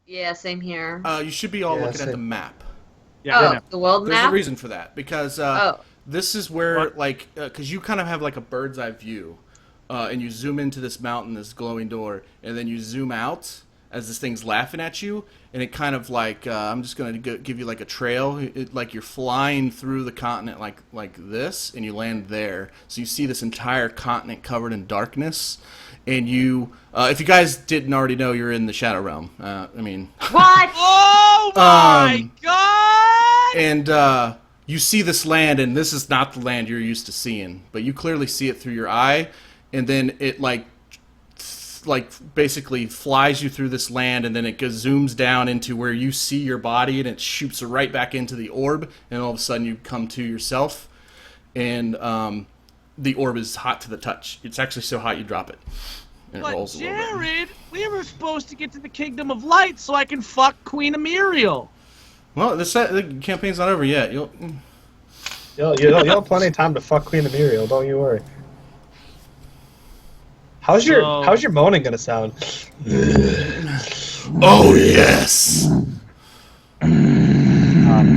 Yeah, same here. You should be all Yeah, looking at the same. map. Yeah, I Oh, know. the world There's a map? reason for that because Oh. this is where What? because you kind of have like a bird's eye view, and you zoom into this mountain, this glowing door, and then you zoom out as this thing's laughing at you, and it kind of like I'm just gonna give you like a trail, like you're flying through the continent like this, and you land there, so you see this entire continent covered in darkness, and you if you guys didn't already know, you're in the Shadow Realm. I mean. What? Oh my god! And you see this land, and this is not the land you're used to seeing, but you clearly see it through your eye, and then it like basically flies you through this land, and then it goes, zooms down into where you see your body, and it shoots right back into the orb, and all of a sudden you come to yourself, and the orb is hot to the touch. It's actually so hot you drop it, and it But rolls a little bit. Jared, we were supposed to get to the Kingdom of Light so I can fuck Queen Emiriel. Well, the campaign's not over yet. You'll You'll have plenty of time to fuck Queen Emiriel, don't you worry. How's your moaning gonna sound? Oh yes.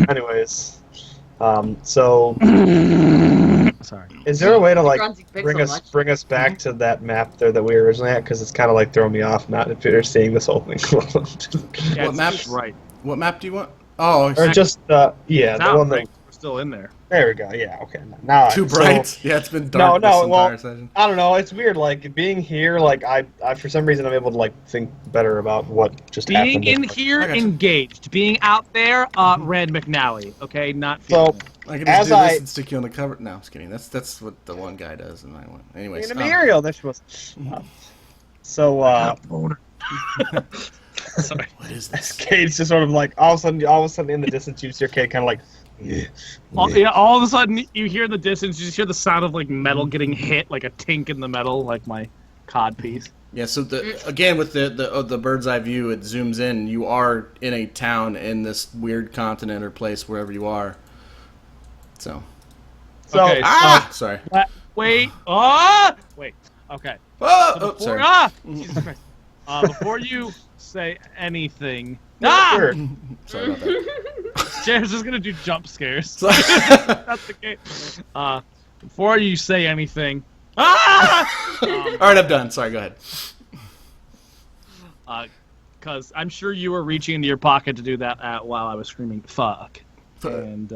Anyways, so Sorry. is there a way to like Grunting picks bring so us much. bring us back to that map there that we were originally at? Because it's kind of like throwing me off not seeing this whole thing. Yeah, What map? Right. What map do you want? Oh, Or just yeah, the Now, one that. right, we're still in there. There we go. Yeah. Okay. Now too so- bright. Yeah, it's been dark this entire well, session. I don't know. It's weird. Like being here, like I for some reason I'm able to like think better about what just Being happened. in here, I got you. engaged. Being out there, Rand McNally. Okay, not So, feeling it. I can as just do I- this and stick you on the cover. No, I'm just kidding. That's what the one guy does, and I went. Anyways, Queen Emiriel, that she was. So Sorry. what is this? Kate's just sort of like all of a sudden in the distance you see Kate kind of like. All of a sudden you hear in the distance, you just hear the sound of like metal getting hit, like a tink in the metal, like my cod piece. Yeah. So again with the bird's eye view, it zooms in. You are in a town in this weird continent or place wherever you are. So. Okay, Sorry. Wait. Wait. Okay. Oh, So before, sorry. Jesus Christ. Before you say anything, Sure. Sorry about that. Jared's just gonna do jump scares. Sorry. That's the case. Before you say anything, All right, I'm done. Sorry. Go ahead. because I'm sure you were reaching into your pocket to do that while I was screaming "fuck," and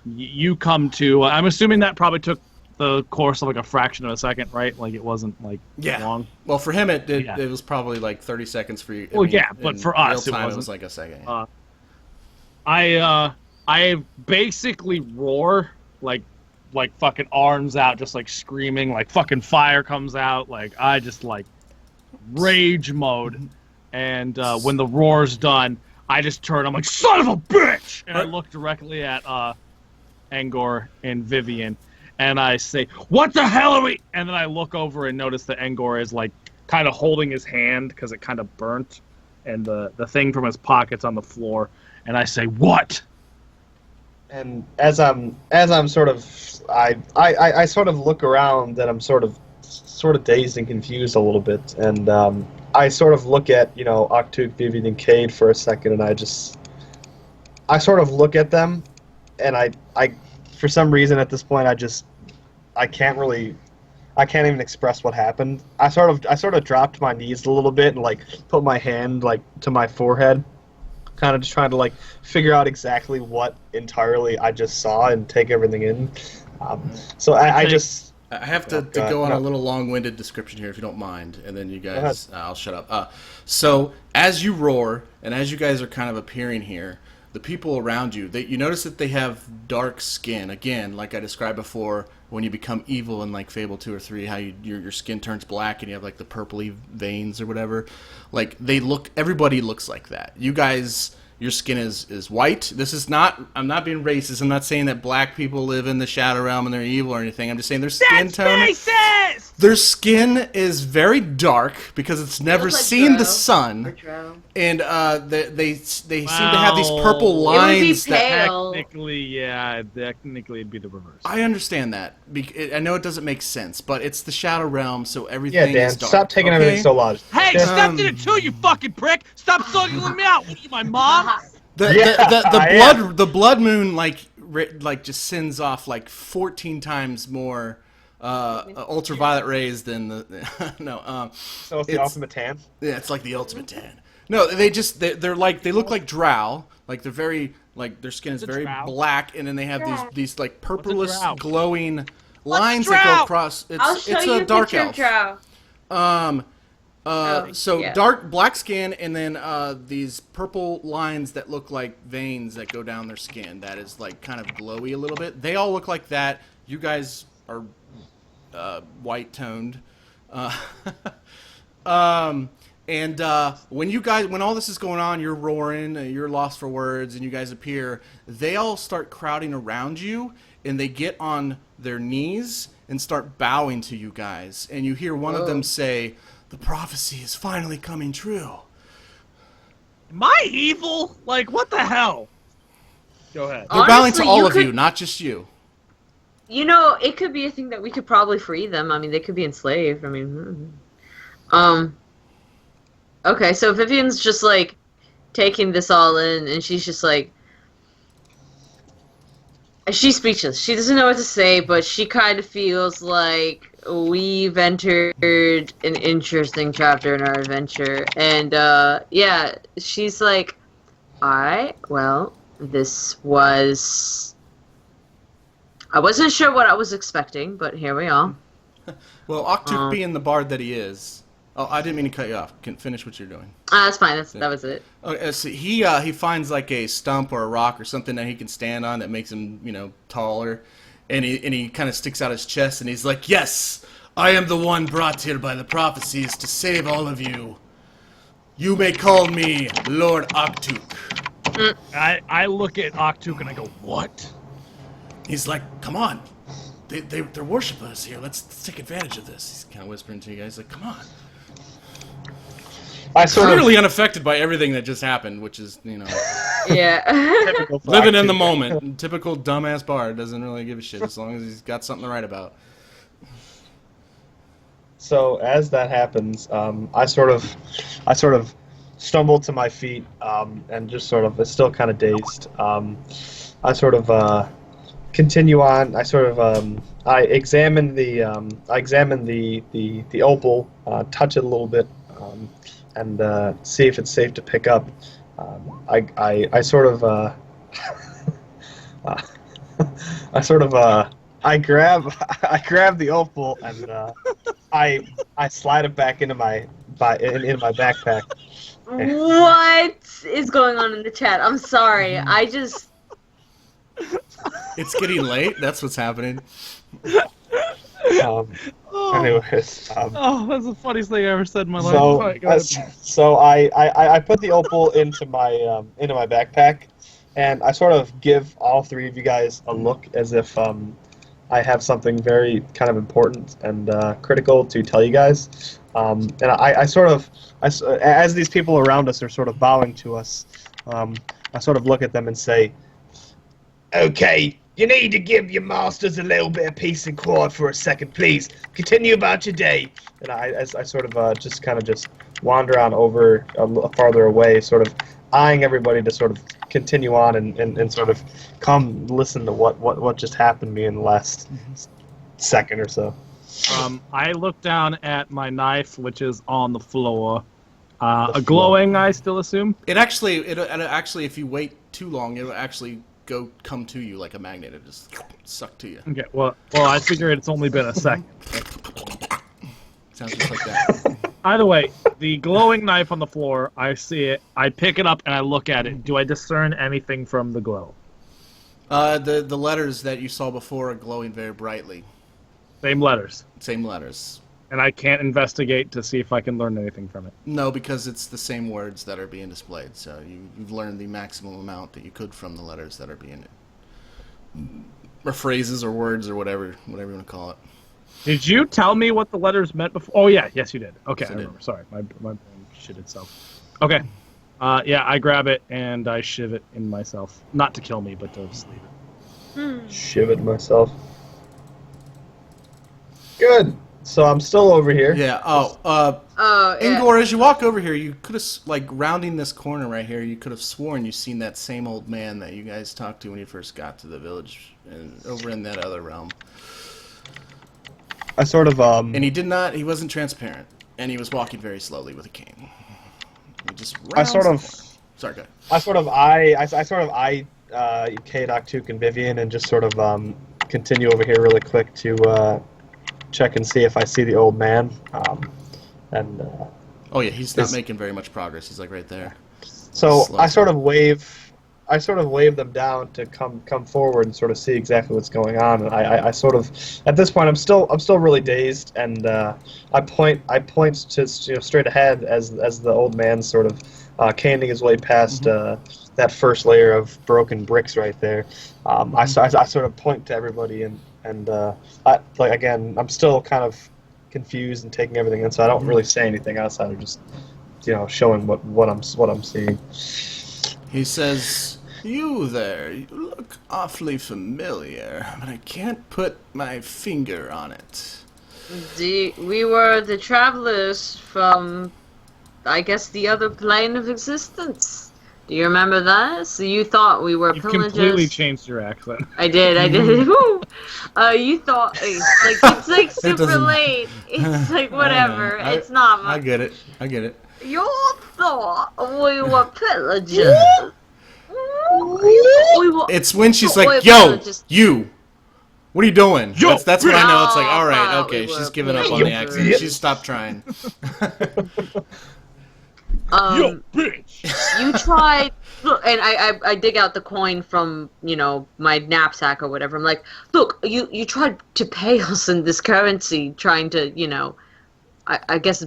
you come to. I'm assuming that probably took the course of like a fraction of a second, right? Like it wasn't like long. Well, for him, it Yeah. was probably like 30 seconds for you. Well, yeah, but in for us, real time, it was wasn't. like a second. I basically roar like fucking arms out, just like screaming, like fucking fire comes out, like I just like rage mode, and when the roar's done, I just turn. I'm like son of a bitch, and I look directly at Engor and Vivian, and I say, "What the hell are we?" And then I look over and notice that Engor is like kind of holding his hand because it kind of burnt, and the thing from his pocket's on the floor. And I say, "What?" And as I'm sort of I sort of look around and I'm sort of dazed and confused a little bit, and I sort of look at Oktook, Vivian, and Kade for a second, and I sort of look at them, and I for some reason at this point I can't even express what happened. I sort of dropped my knees a little bit and like put my hand like to my forehead, kind of just trying to like figure out exactly what entirely I just saw and take everything in. So I have to go on a little long-winded description here, if you don't mind, and then you guys, I'll shut up. So as you roar, and as you guys are kind of appearing here, the people around you, you notice that they have dark skin. Again, like I described before, when you become evil in like Fable 2 or 3, how your skin turns black and you have like the purpley veins or whatever. Like everybody looks like that. You guys, your skin is white. This is not, I'm not being racist. I'm not saying that black people live in the Shadow Realm and they're evil or anything. I'm just saying their skin tone. Racist! Their skin is very dark because it's never look like seen the drow. Or sun, drow. and they seem to have these purple It would be lines. pale. Technically it'd be the reverse. I understand that. I know it doesn't make sense, but it's the Shadow Realm, so everything Dan, is dark. stop taking okay? everything so large. Hey, Dan, Steph did it too, you fucking prick! Stop singling me out! What are you, my mom? The blood moon like just sends off like 14 times more ultraviolet rays than the no. So it's the ultimate tan? Yeah, it's like the ultimate tan. No, they're like they look like drow. Like they're very like their skin is very black, and then they have these like purplish glowing lines that go across. I'll show it's you a dark picture elf. of drow. Dark black skin, and then these purple lines that look like veins that go down their skin. That is like kind of glowy a little bit. They all look like that. You guys are white toned. And when all this is going on, you're roaring, you're lost for words, and you guys appear. They all start crowding around you, and they get on their knees and start bowing to you guys. And you hear one of them say, "The prophecy is finally coming true." Am I evil? Like, what the hell? Go ahead. They're bowing to all of you, not just you. You know, it could be a thing that we could probably free them. I mean, they could be enslaved. I mean, okay, so Vivian's just like taking this all in, and she's just like, she's speechless. She doesn't know what to say, but she kind of feels like we've entered an interesting chapter in our adventure. And yeah, she's like, alright, well, I wasn't sure what I was expecting, but here we are. Well, Oktook being the bard that he is... Oh, I didn't mean to cut you off. Can finish what you're doing. That's fine. That was it. Okay, so he finds like a stump or a rock or something that he can stand on that makes him, taller, and he kind of sticks out his chest and he's like, "Yes, I am the one brought here by the prophecies to save all of you. You may call me Lord Oktook." I look at Oktook and I go, "What?" He's like, "Come on, they're worshiping us here. Let's take advantage of this." He's kind of whispering to you guys, like, "Come on." Clearly unaffected by everything that just happened, which is, Yeah. living in the moment. Typical dumbass bard doesn't really give a shit as long as he's got something to write about. So as that happens, I sort of stumble to my feet and just sort of still kind of dazed. I sort of continue on. I examine the opal, touch it a little bit, and see if it's safe to pick up. I sort of I grab the opal and I slide it back into my backpack. What is going on in the chat? I'm sorry. It's getting late. That's what's happening. Anyways, that's the funniest thing I ever said in my life. So I put the opal into my backpack, and I sort of give all three of you guys a look as if I have something very kind of important and critical to tell you guys. And as these people around us are sort of bowing to us, I sort of look at them and say, "Okay, you need to give your masters a little bit of peace and quiet for a second, please. Continue about your day." And I sort of just wander on over farther away, sort of eyeing everybody to sort of continue on and sort of come listen to what just happened to me in the last second or so. I look down at my knife, which is on the floor. A glowing, I still assume? It'll actually, if you wait too long, it'll actually come to you like a magnet. It just suck to you. Okay, well, I figure it's only been a second. Sounds just like that. Either way, the glowing knife on the floor, I see it, I pick it up and I look at it. Do I discern anything from the glow? The letters that you saw before are glowing very brightly. Same letters? Same letters. And I can't investigate to see if I can learn anything from it? No, because it's the same words that are being displayed, so you've learned the maximum amount that you could from the letters that are being... or phrases or words or whatever you want to call it. Did you tell me what the letters meant before? Oh yeah, yes you did. Okay, Yes, I I did. remember. Sorry, my brain shit itself. Okay, yeah, I grab it and I shiv it in myself, not to kill me, but to sleep it. Shiv it myself. Good. So I'm still over here. Yeah. Yeah. Engor, as you walk over here, you could have, like, rounding this corner right here, you could have sworn you've seen that same old man that you guys talked to when you first got to the village, and over in that other realm. I sort of And he wasn't transparent, and he was walking very slowly with a cane. He just Sorry, go ahead. I sort of eye Kade, Oktook, and Vivian, and just sort of continue over here really quick to check and see if I see the old man. Oh yeah, he's not making very much progress. He's like right there. So Slow I sort of wave them down to come forward and sort of see exactly what's going on. And I sort of, at this point, I'm still really dazed, and I point to straight ahead as the old man's sort of caning his way past that first layer of broken bricks right there. I sort of point to everybody and again, I'm still kind of confused and taking everything in, so I don't really say anything outside of just showing what I'm seeing. He says, "You there, you look awfully familiar, but I can't put my finger on it." We were the travelers from, I guess, the other plane of existence. Do you remember that? So you thought we were You've pillagers. completely changed your accent. I did. Woo! You thought it's like super late. It's like whatever. It's not. I get it. You thought we were pillagers. It's when she's like, "Yo, you, what are you doing?" That's when I know it's like, all right, okay, she's giving up on the accent. She's stopped trying. Yo, bitch! You tried. Look, and I dig out the coin from my knapsack or whatever. I'm like, look, you tried to pay us in this currency, trying to I guess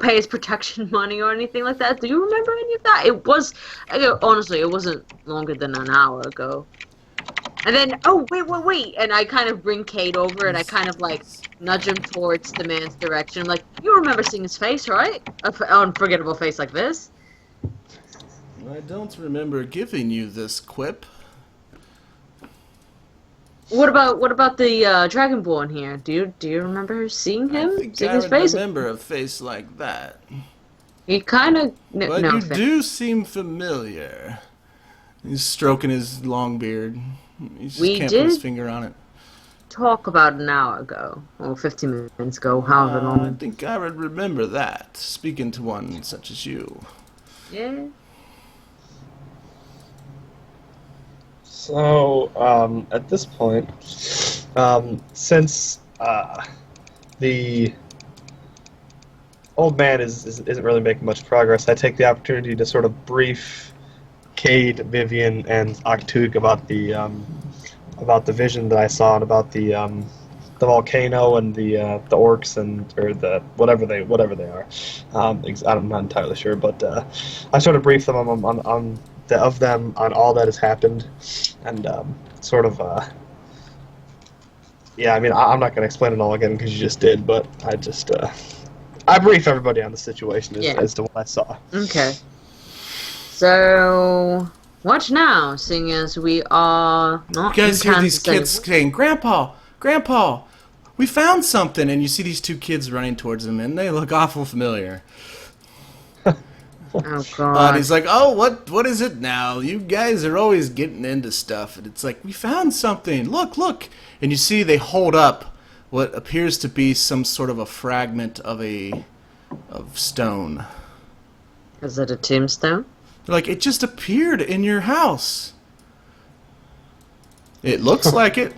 pay us protection money or anything like that. Do you remember any of that? It was honestly, it wasn't longer than an hour ago. And then, oh, wait. And I kind of bring Kade over and I kind of like nudge him towards the man's direction. I'm like, you remember seeing his face, right? An unforgettable face like this. I don't remember giving you this quip. What about the Dragonborn here? Do you remember seeing him? I think seeing I his face? remember a face like that. He kind of... But you do seem familiar. He's stroking his long beard. He just can't put his finger on it. Talk about an hour ago, or 15 minutes ago, however long. I think I would remember that, speaking to one such as you. Yeah. So, at this point, since the old man isn't really making much progress, I take the opportunity to sort of brief Kade, Vivian, and Oktook about the vision that I saw and about the volcano and the orcs or the whatever they are. I'm not entirely sure, but I sort of briefed them on all that has happened, and sort of yeah. I mean, I'm not going to explain it all again because you just did, but I brief everybody on the situation as to what I saw. Okay. So, what now, seeing as we are not... You guys hear these kids saying, Grandpa, we found something, and you see these two kids running towards them, and they look awful familiar. Oh, God. And he's like, oh, what is it now? You guys are always getting into stuff. And it's like, we found something. Look. And you see they hold up what appears to be some sort of a fragment of stone. Is it a tombstone? Like, it just appeared in your house. It looks like it.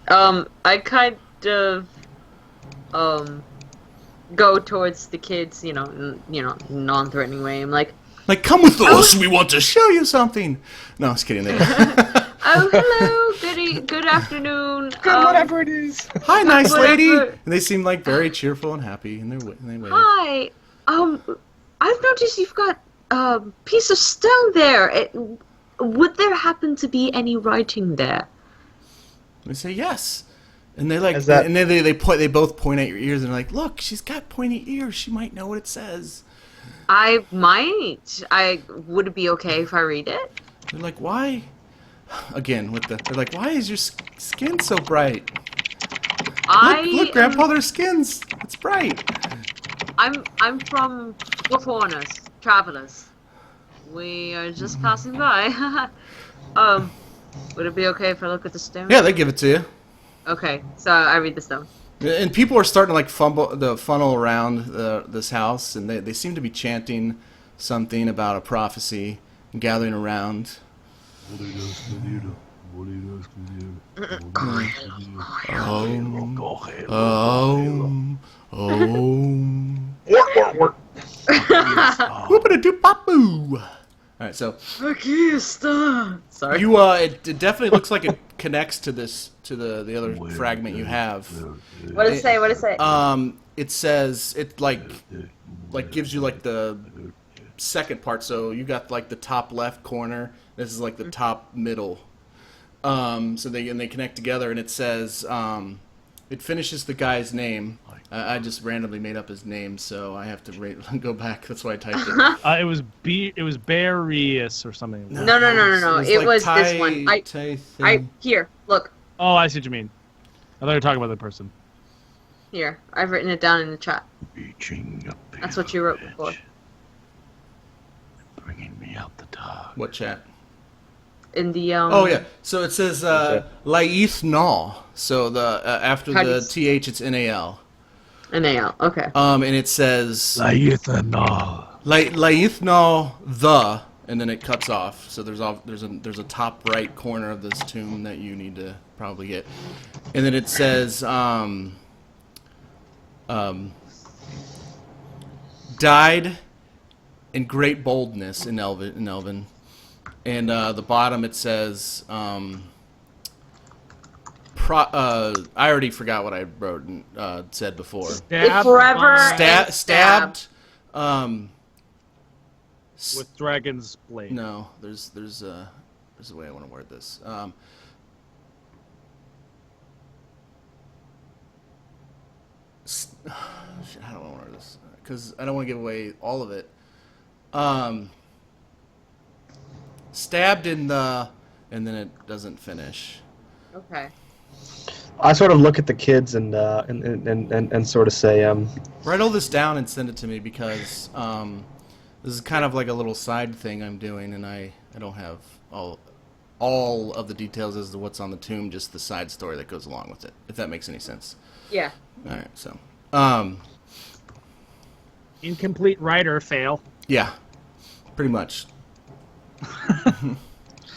I kind of, go towards the kids, non-threatening way. I'm like, come with us, we want to show you something. No, I was kidding. Oh, hello, good afternoon. Good, whatever it is. Hi, nice lady. And they seem like very cheerful and happy, and they wave. Hi, I've noticed you've got a piece of stone there. Would there happen to be any writing there? They say yes. And they like, Is that- and then they both point at your ears and they're like, look, she's got pointy ears. She might know what it says. I might. Would it be okay if I read it? They're like, why? Again, they're like, why is your skin so bright? Look, Grandpa, their skin's, it's bright. I'm from foreigners, travelers. We are just passing by. Would it be okay if I look at the stone? Yeah, they give it to you. Okay, so I read the stone. And people are starting to like funnel around this house, and they seem to be chanting something about a prophecy and gathering around. Whoopity-doo-bop-boo. All right, so Sorry. you it definitely looks like it connects to the other fragment you have. What does it say? What does it say? It says it like gives you like the second part. So you got like the top left corner. This is like the top middle. So they connect together, and it says it finishes the guy's name. I just randomly made up his name, so I have to go back. That's why I typed it. It was Barius or something. No. It was this one. Here, look. Oh, I see what you mean. I thought you were talking about the person. Here, I've written it down in the chat. Reaching up. That's what you wrote before. Bringing me out the dark. What chat? In the Oh yeah. So it says Laith Nal. So the after the th it's NAL. NAL. Okay. And it says Laith Nal. Laith Nal the, and then it cuts off. So there's a top right corner of this tomb that you need to probably get, and then it says died in great boldness in Elven. And the bottom it says, I already forgot what I wrote and said before. Stabbed. With dragon's blade. No, there's a way I want to word this. Shit, how do I want to word this? Because I don't want to give away all of it. Stabbed in the, and then it doesn't finish. Okay. I sort of look at the kids and sort of say, Write all this down and send it to me, because this is kind of like a little side thing I'm doing, and I don't have all of the details as to what's on the tomb, just the side story that goes along with it, if that makes any sense. Yeah. All right, so Incomplete writer fail. yeah, pretty much.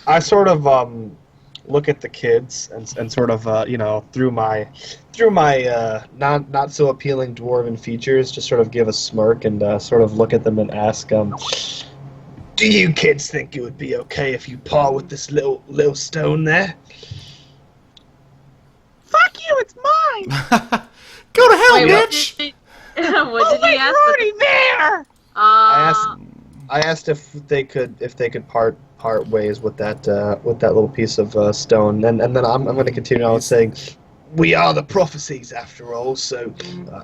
I sort of look at the kids and sort of through my not so appealing dwarven features, just sort of give a smirk and sort of look at them and ask, do you kids think it would be okay if you part with this little stone there? Fuck you! It's mine. Go to hell, Wait, bitch! What did he ask? Already there. I asked if they could part ways with that little piece of stone, and then I'm going to continue on saying, we are the prophecies after all, so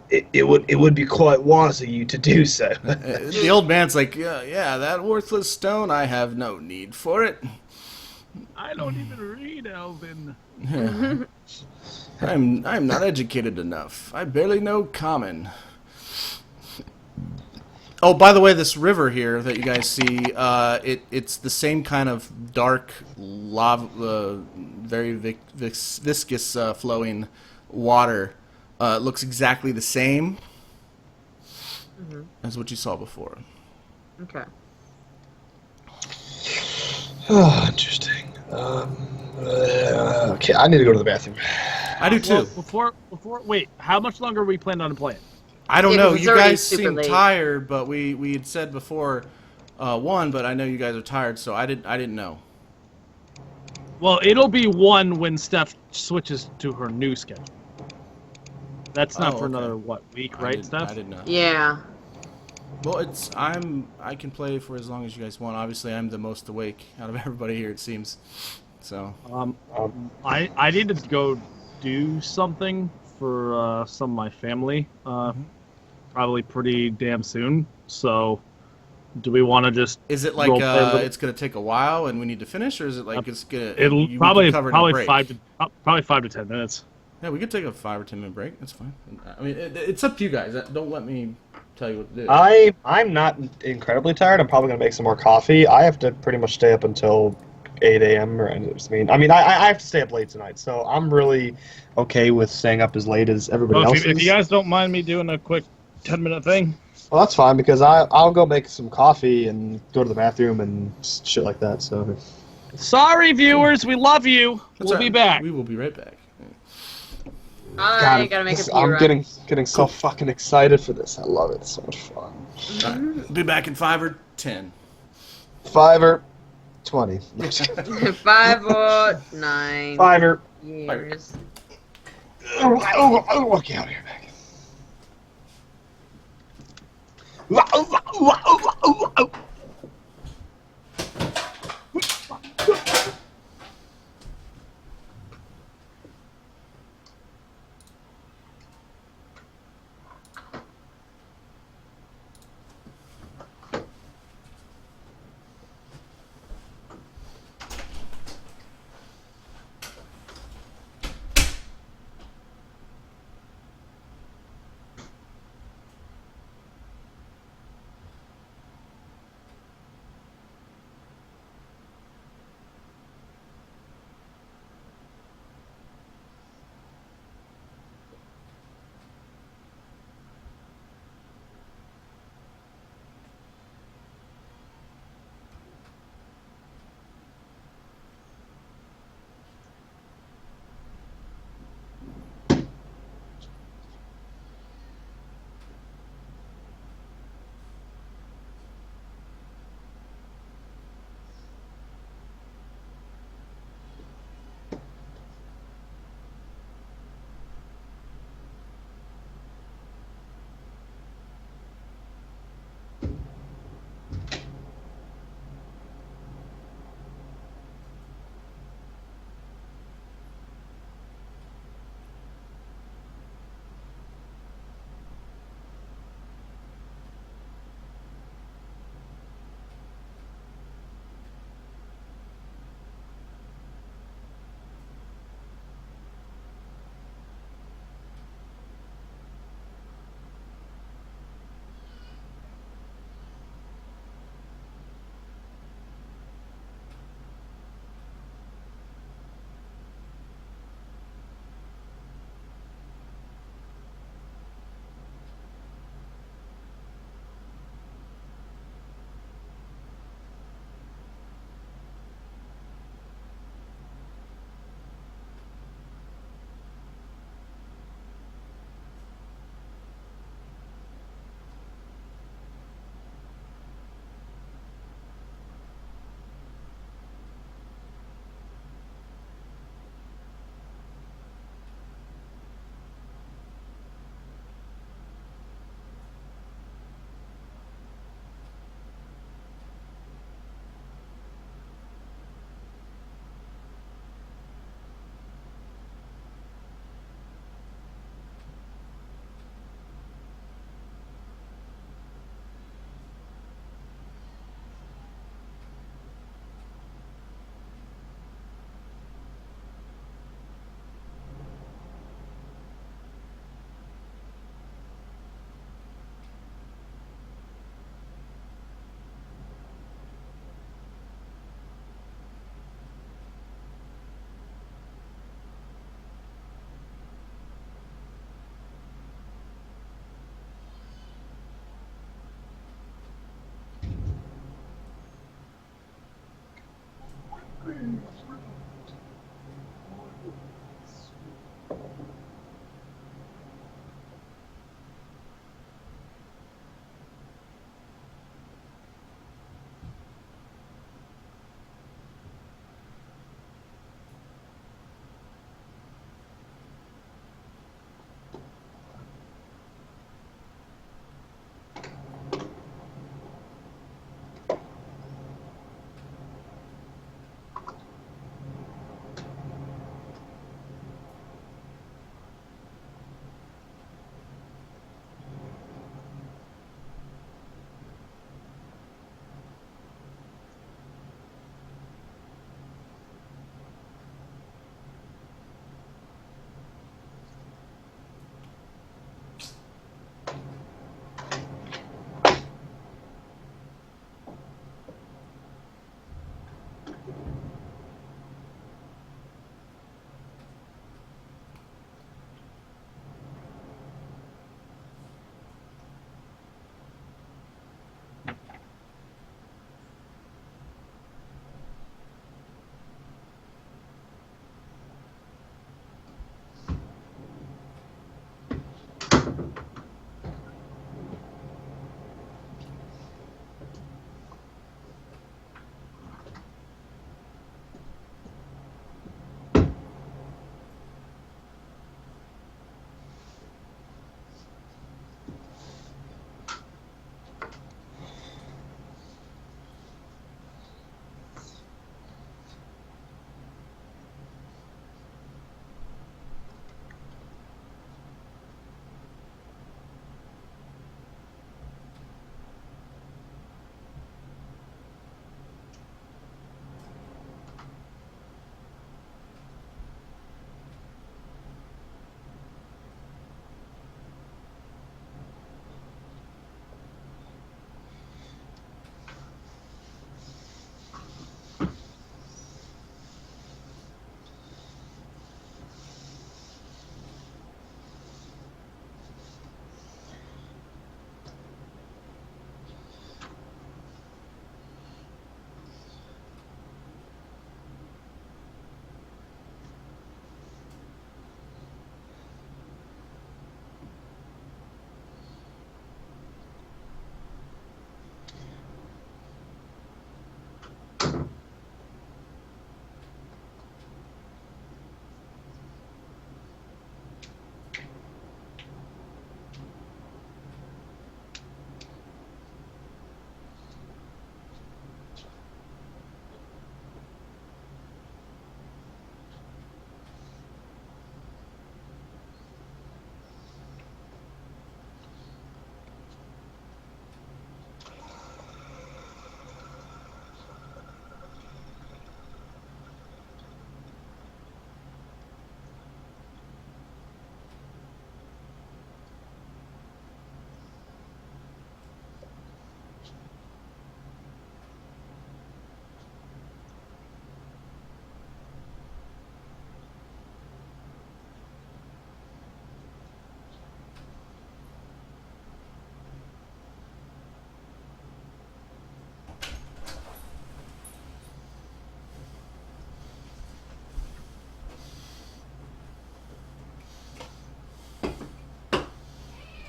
it would be quite wise of you to do so. The old man's like, yeah, that worthless stone, I have no need for it. I don't even read Elven. I'm not educated enough. I barely know common. Oh, by the way, this river here that you guys see, it's the same kind of dark lava, very viscous flowing water. It looks exactly the same as what you saw before. Okay. Oh, interesting. Okay, I need to go to the bathroom. I do too. Well, before, wait, how much longer are we planning on playing? I don't Yeah, know. 'cause it's You already guys super seem late. tired, but we had said before one, but I know you guys are tired, so I didn't know. Well, it'll be 1 when Steph switches to her new schedule. That's not Oh, for okay. another week, right, Steph? I didn't know. Yeah. Well, I can play for as long as you guys want. Obviously, I'm the most awake out of everybody here, it seems. So I need to go do something for some of my family, probably pretty damn soon. So, do we want to just? is it like it's gonna take a while and we need to finish, or is it like it's gonna? It'll we probably can cover it in a break? 5 to 10 minutes. Yeah, we could take a 5 or 10 minute break. That's fine. I mean, it's up to you guys. Don't let me tell you what to do. I'm not incredibly tired. I'm probably gonna make some more coffee. I have to pretty much stay up until 8 a.m. I have to stay up late tonight, so I'm really okay with staying up as late as everybody else If is. you guys don't mind me doing a quick 10-minute thing. Well, that's fine because I'll go make some coffee and go to the bathroom and shit like that. So. Sorry, viewers, we love you. We'll be back. We will be right back. I gotta make a pee I'm run. getting so fucking excited for this. I love it. It's so much fun. Right. Be back in 5 or 10. 5 or 20. 5 or 9 5 or. years. Oh, get out of here, Meg.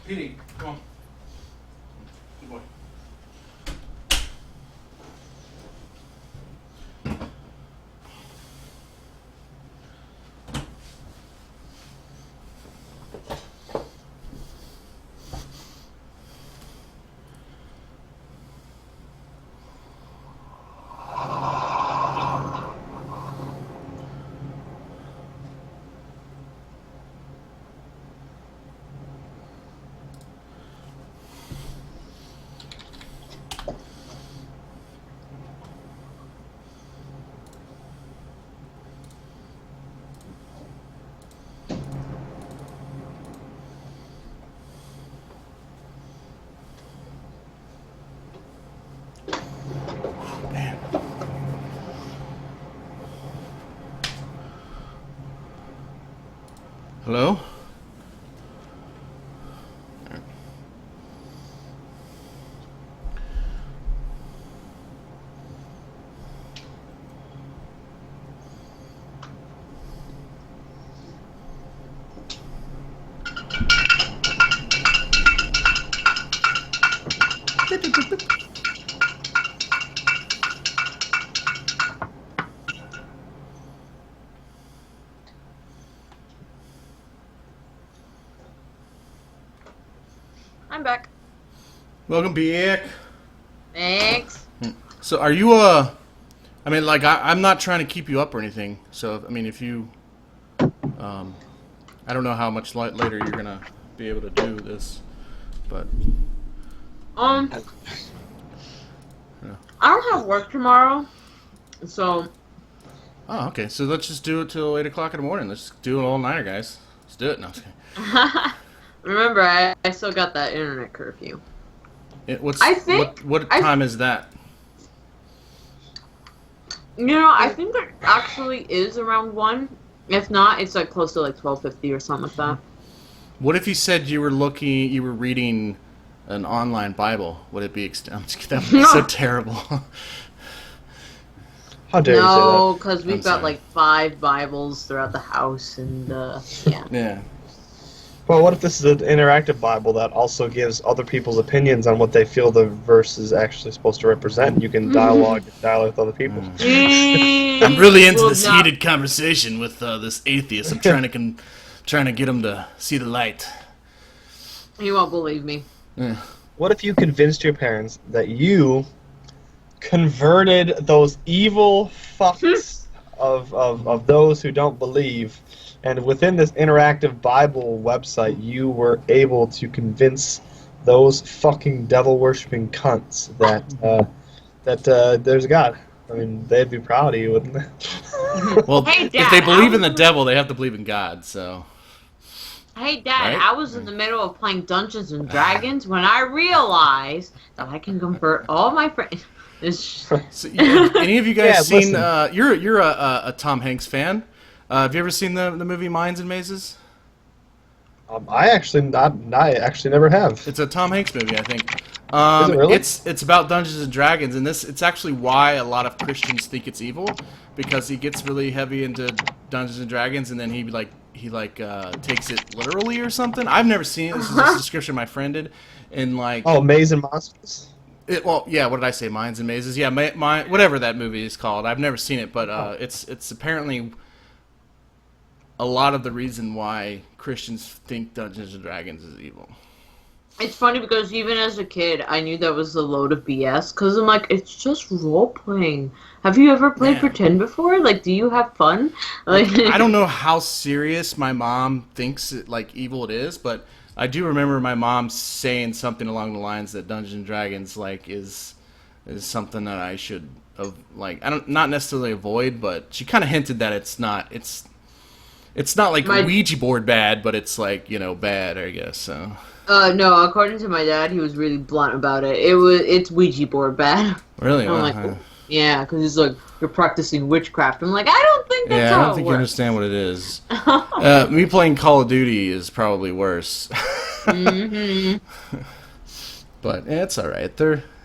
Petey, come on. Good boy. Hello? I'm back. Welcome back. Thanks. So are you, I mean, like, I'm not trying to keep you up or anything. So, I mean, if you, I don't know how much later you're going to be able to do this, but. I don't have work tomorrow, so. Oh, okay. So let's just do it till 8 o'clock in the morning. Let's do it all nighter, guys. Let's do it. No, I'm just kidding. Remember, I still got that internet curfew. What I time is that? You know, I think it actually is around 1. If not, it's like close to like 12:50 or something like that. What if you said you were reading an online Bible? Would it be that would be so terrible? How dare you say that? No, because we've I'm got sorry. like 5 Bibles throughout the house, and yeah. Yeah. Well, what if this is an interactive Bible that also gives other people's opinions on what they feel the verse is actually supposed to represent? You can dialogue with other people. I'm really into this heated conversation with this atheist. I'm trying to get him to see the light. You won't believe me. Yeah. What if you convinced your parents that you converted those evil fucks of those who don't believe, and within this interactive Bible website, you were able to convince those fucking devil-worshipping cunts that there's a God? I mean, they'd be proud of you, wouldn't they? Well, Hey, Dad, if they believe in the devil, they have to believe in God. So. Hey, Dad, Right? I was in the middle of playing Dungeons and Dragons when I realized that I can convert all my friends. So, any of you guys Yeah, seen? listen. You're a Tom Hanks fan. Have you ever seen the movie Minds and Mazes? I actually never have. It's a Tom Hanks movie, I think. Is it really? It's about Dungeons and Dragons, and it's actually why a lot of Christians think it's evil, because he gets really heavy into Dungeons and Dragons, and then he takes it literally or something. I've never seen it. This is just a description my friend did, and like. Oh, Maze and Monsters? Well, yeah. What did I say? Minds and Mazes. Yeah, whatever that movie is called. I've never seen it, but it's apparently a lot of the reason why Christians think Dungeons and Dragons is evil. It's funny because even as a kid, I knew that was a load of BS. Because I'm like, it's just role playing. Have you ever played pretend before? Like, do you have fun? Like, I don't know how serious my mom thinks evil it is, but I do remember my mom saying something along the lines that Dungeons and Dragons is something that I should not necessarily avoid, but she kind of hinted that it's not like Ouija board bad, but it's bad, I guess. So. No, according to my dad, he was really blunt about it. It's Ouija board bad. Really? I'm like, yeah, because he's like, you're practicing witchcraft. I'm like, I don't think that's how it works. I don't think you understand what it is. Me playing Call of Duty is probably worse. Mm-hmm. But it's all right.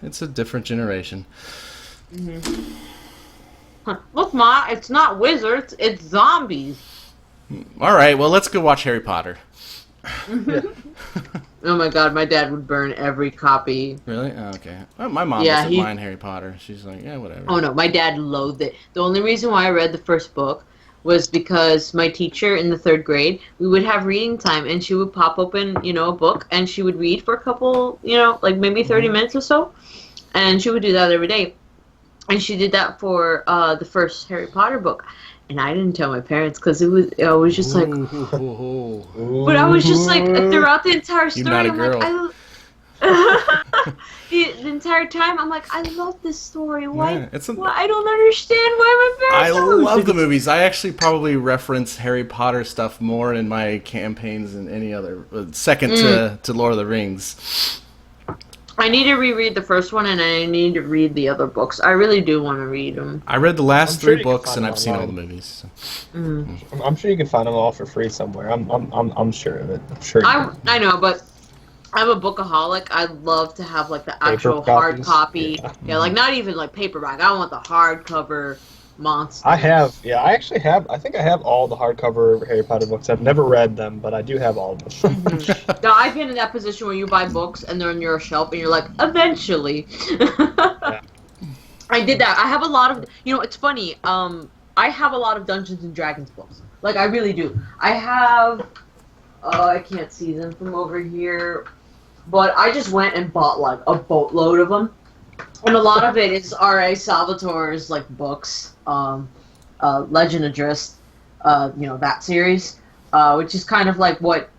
It's a different generation. Mm-hmm. Look, Ma, it's not wizards, it's zombies. All right, well, let's go watch Harry Potter. Oh my god, my dad would burn every copy. Really? Oh, okay. Well, my mom doesn't mind Harry Potter. She's like, yeah, whatever. Oh no, my dad loathed it. The only reason why I read the first book was because my teacher in the 3rd grade, we would have reading time, and she would pop open, a book, and she would read for a couple, like maybe 30 minutes or so, and she would do that every day. And she did that for the first Harry Potter book. And I didn't tell my parents because I was just like, but I was just like, throughout the entire story, You're not a I'm girl. like, the entire time, I'm like, I love this story. Why? Yeah, I don't understand why my I parents love the movies. I actually probably reference Harry Potter stuff more in my campaigns than any other. Second to Lord of the Rings. I need to reread the first one, and I need to read the other books. I really do want to read them. I read the last 3 books, and I've seen all the movies. So. I'm sure you can find them all for free somewhere. I'm sure of it. I'm sure. I know, but I'm a bookaholic. I love to have like the actual hard copy. Yeah, like not even like paperback. I want the hardcover monster. I think I have all the hardcover Harry Potter books. I've never read them, but I do have all of them. Now, I've been in that position where you buy books and they're on your shelf and you're like, eventually. Yeah. I did that. I have a lot of, it's funny. I have a lot of Dungeons and Dragons books. Like, I really do. I have, I can't see them from over here, but I just went and bought like a boatload of them. And a lot of it is R.A. Salvatore's like books, Legend of Drizzt, that series, which is kind of like what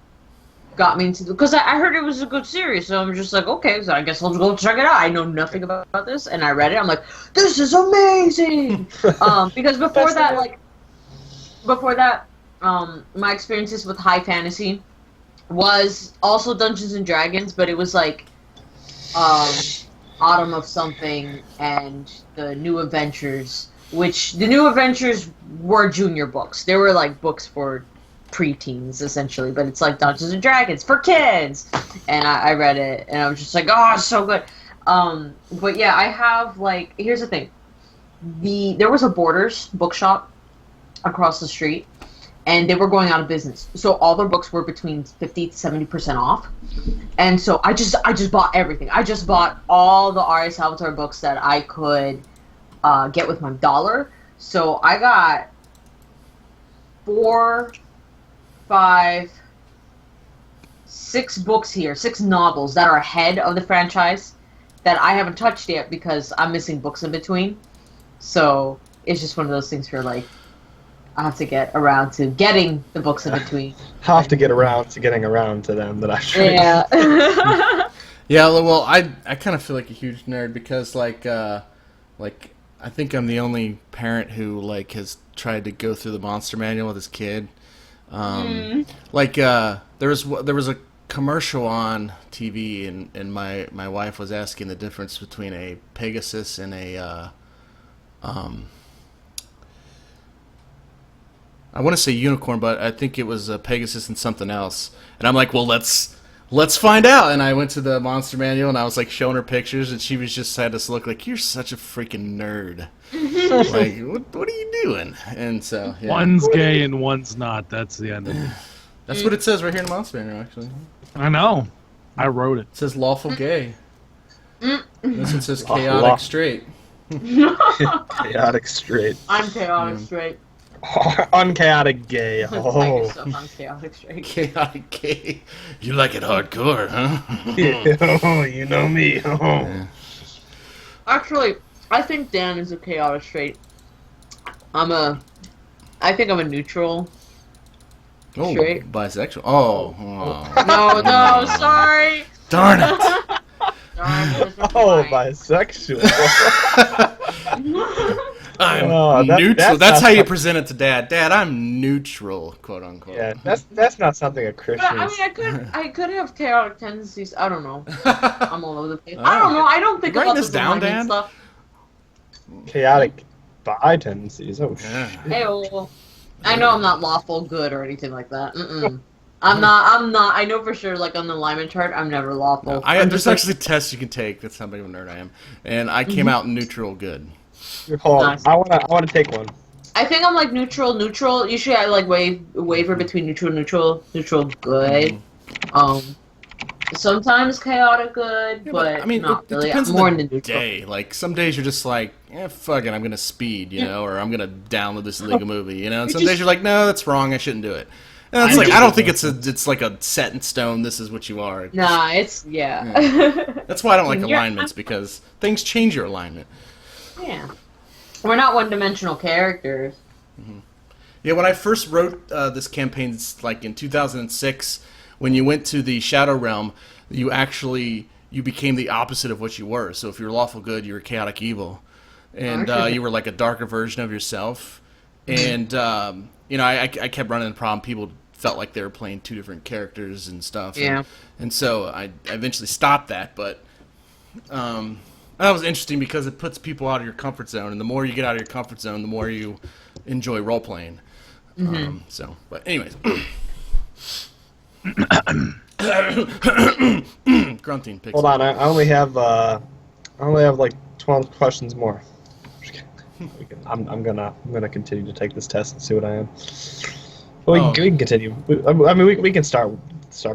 got me into because I heard it was a good series, so I'm just like, okay, so I guess I'll go check it out. I know nothing about this, and I read it. I'm like, this is amazing, because before that, my experiences with high fantasy was also Dungeons and Dragons, but it was like, Autumn of Something and the New Adventures, which the New Adventures were junior books. They were like books for preteens essentially, but it's like Dungeons and Dragons for kids. And I read it and I was just like, oh, it's so good. But yeah, I have like, here's the thing. There was a Borders bookshop across the street, and they were going out of business. So all their books were between 50 to 70% off. And so I just bought everything. I just bought all the R.A. Salvatore books that I could get with my dollar. So I got 4, 5, 6 books here, 6 novels that are ahead of the franchise that I haven't touched yet because I'm missing books in between. So it's just one of those things where like, I have to get around to getting the books in between. I have to get around to getting around to them that I should. Yeah. Yeah, well, I kind of feel like a huge nerd because like I think I'm the only parent who like has tried to go through the monster manual with his kid. Like there was a commercial on TV and my wife was asking the difference between a Pegasus and a I want to say unicorn, but I think it was a Pegasus and something else. And I'm like, well, let's find out. And I went to the monster manual and I was like showing her pictures, and she was just had this look like, you're such a freaking nerd. Like, what are you doing? And so yeah. One's gay and one's not. That's the end of it. That's what it says right here in the monster manual, actually. I know. I wrote it. It says lawful gay. This one says chaotic straight. Chaotic straight. I'm chaotic straight. Unchaotic gay. Oh. I'm chaotic straight. Chaotic gay. You like it hardcore, huh? Yeah, oh, you know me. Oh. Yeah. Actually, I think Dan is a chaotic straight. I think I'm a neutral. Oh, straight. bisexual. Oh. No, sorry. Darn it. Oh, bisexual. I'm neutral. That's how you present it to Dad. Dad, I'm neutral, quote unquote. Yeah, that's not something a Christian. But, I could have chaotic tendencies. I don't know. I'm all over the place. I don't know. I don't think about this down, Dad. Stuff. Chaotic bi tendencies. Oh Yeah. shit. Hey, well, I know I'm not lawful good or anything like that. I'm not. I know for sure. Like on the alignment chart, I'm never lawful. There's actually tests you can take. That's how big of a nerd I am, and I came out neutral good. Hold on. Nice. I wanna take one. I think I'm like neutral. Usually I like waver between neutral good. sometimes chaotic good, Yeah, but I mean, not it really. depends I'm more on the into neutral. day. Like some days you're just like, fuck it, I'm gonna speed, or I'm gonna download this illegal movie, And some days you're like, no, that's wrong, I shouldn't do it. And it's like I don't think it's like a set in stone. This is what you are. Nah, it's yeah. That's why I don't like alignments because things change your alignment. Yeah, we're not one-dimensional characters. Mm-hmm. Yeah, when I first wrote this campaign, like in 2006, when you went to the Shadow Realm, you became the opposite of what you were. So if you're lawful good, you were chaotic evil, and you were like a darker version of yourself. And I kept running into the problem. People felt like they were playing two different characters and stuff. Yeah. And so I eventually stopped that, but that was interesting because it puts people out of your comfort zone, and the more you get out of your comfort zone, the more you enjoy role playing. But anyways, grunting. Hold on, I only have like 12 questions more. I'm gonna continue to take this test and see what I am. Well, we can continue. We can start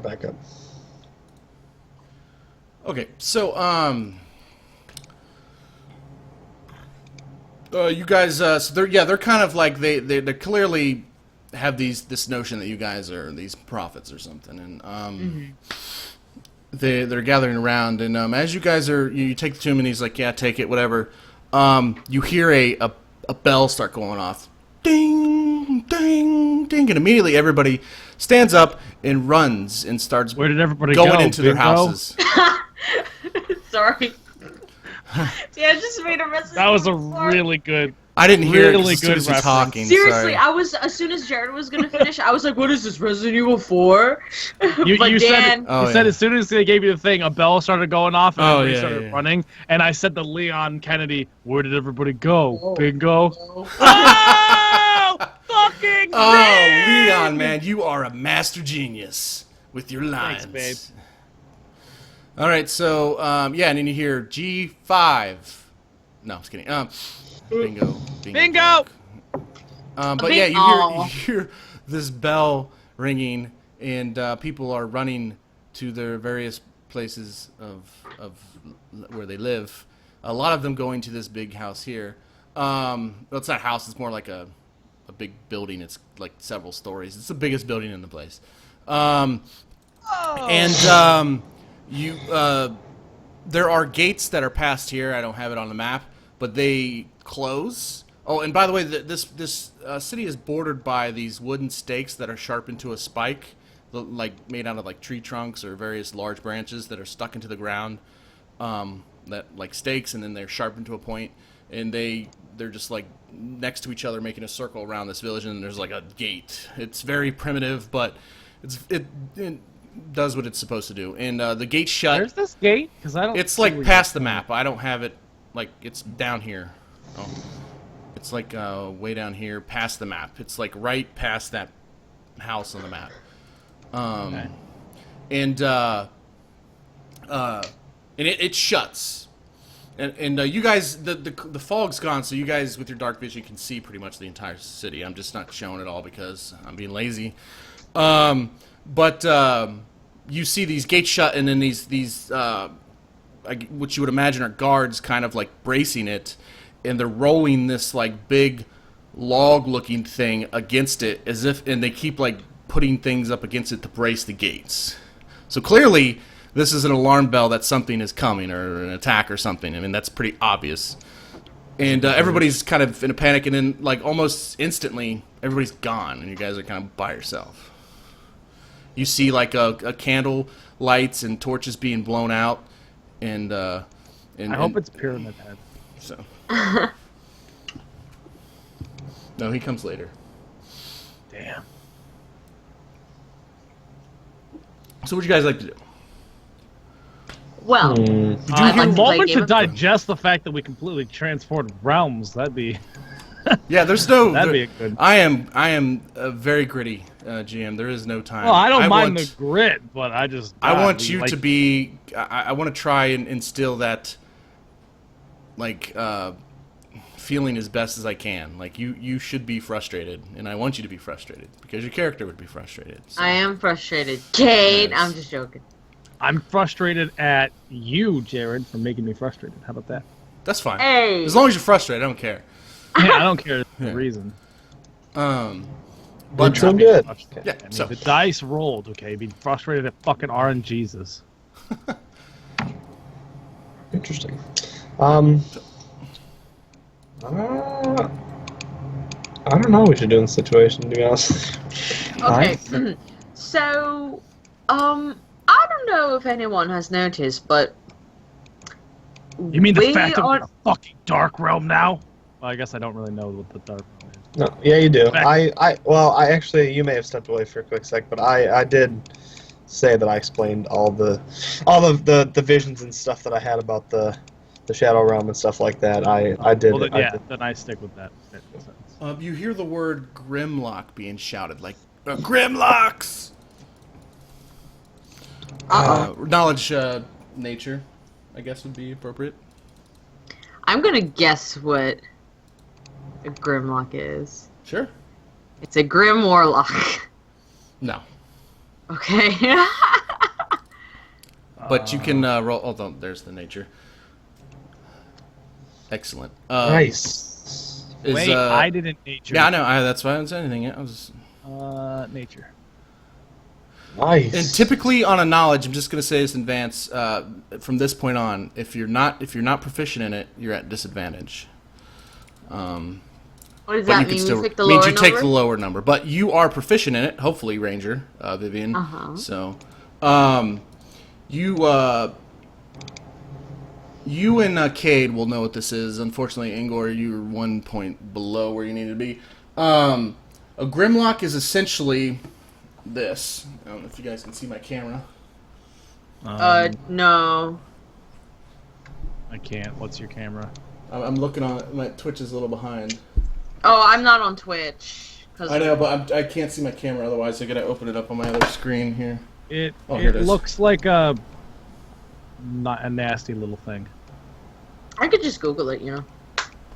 back up. Okay, so you guys, so they're kind of like they clearly have this notion that you guys are these prophets or something, and they're gathering around, and as you guys you take the tomb, and he's like, yeah, take it, whatever. You hear a bell start going off, ding, ding, ding, and immediately everybody stands up and runs and starts. Where did everybody going into their houses? Sorry. Yeah, I just made a message. That was a really good. I didn't hear really it as soon as good he's talking. Seriously, sorry. I was as soon as Jared was gonna finish, I was like, "What is this, Resident Evil 4?" You Dan, said as soon as they gave you the thing, a bell started going off and everybody started yeah. running. And I said to Leon Kennedy, "Where did everybody go? Oh. Bingo!" Oh. Oh, fucking Oh, Leon, man, you are a master genius with your lines. Thanks, babe. All right, so and then you hear G5. No, I'm just kidding. Bingo. Bingo! But yeah, you hear this bell ringing, and people are running to their various places of where they live. A lot of them going to this big house here. Well, it's not a house. It's more like a big building. It's like several stories. It's the biggest building in the place. There are gates that are past here. I don't have it on the map, but they close. Oh, and by the way, this city is bordered by these wooden stakes that are sharpened to a spike, like made out of like tree trunks or various large branches that are stuck into the ground, that like stakes, and then they're sharpened to a point, and they're just like next to each other, making a circle around this village, and there's like a gate. It's very primitive, but it does what it's supposed to do, and the gate's shut. Where's this gate? Because I don't. It's like past the map. I don't have it. Like it's down here. Oh, it's like way down here, past the map. It's like right past that house on the map. Okay. And it shuts. And you guys, the fog's gone, so you guys with your dark vision can see pretty much the entire city. I'm just not showing it all because I'm being lazy. But you see these gates shut, and then these what you would imagine are guards kind of like bracing it, and they're rolling this like big log-looking thing against it, and they keep like putting things up against it to brace the gates. So clearly, this is an alarm bell that something is coming, or an attack or something. I mean, that's pretty obvious. And everybody's kind of in a panic, and then like almost instantly, everybody's gone, and you guys are kind of by yourself. You see like a candle lights and torches being blown out, and I hope it's Pyramid Head. So no, he comes later. Damn. So what would you guys like to do? Well, I'd like A to play moment Game to of Thrones. digest the fact that we completely transported realms. That'd be. Yeah, there's no. That'd be a good. I am a very gritty GM. There is no time. Well, I don't mind want, the grit, but I just. I want you to be. I want to try and instill that, like, feeling as best as I can. Like you should be frustrated, and I want you to be frustrated because your character would be frustrated. So. I am frustrated. Kate, Yes. I'm just joking. I'm frustrated at you, Jared, for making me frustrated. How about that? That's fine. Hey. As long as you're frustrated, I don't care. Yeah, I don't care the reason. But so good. Yeah, I mean, so the dice rolled, okay? Being frustrated at fucking RNGesus. Interesting. I don't know what we should do in this situation, to be honest. Okay. So, I don't know if anyone has noticed, but You mean the we fact that we're are- in a fucking dark realm now? Well, I guess I don't really know what the dark realm is. No, yeah, you do. Back- I actually, you may have stepped away for a quick sec, but I did say that I explained all the visions and stuff that I had about the Shadow Realm and stuff like that. I did. Well, then, I yeah, did. then I stick with that. That makes sense. you hear the word Grimlock being shouted, like, Grimlocks! Knowledge, nature, I guess would be appropriate. I'm gonna guess what a Grimlock is. Sure. It's a Grim Warlock. No. Okay. But you can roll. Oh, no, there's the nature. Excellent. Nice. Wait, I didn't nature. Yeah, I know. That's why I didn't say anything. I was. Nature. Nice. And typically on a knowledge, I'm just going to say this in advance. From this point on, if you're not proficient in it, you're at disadvantage. What does But that you mean? can still You pick the means lower you take number? the lower number, but you are proficient in it. Hopefully, Ranger Vivian. So, you and Kade will know what this is. Unfortunately, Engor, you're 1 point below where you need to be. A Grimlock is essentially this. I don't know if you guys can see my camera. No. I can't. What's your camera? I'm looking on it. My Twitch is a little behind. Oh, I'm not on Twitch. I know, but I can't see my camera otherwise. I gotta open it up on my other screen here. It Here it is. looks like a nasty little thing. I could just Google it, you know.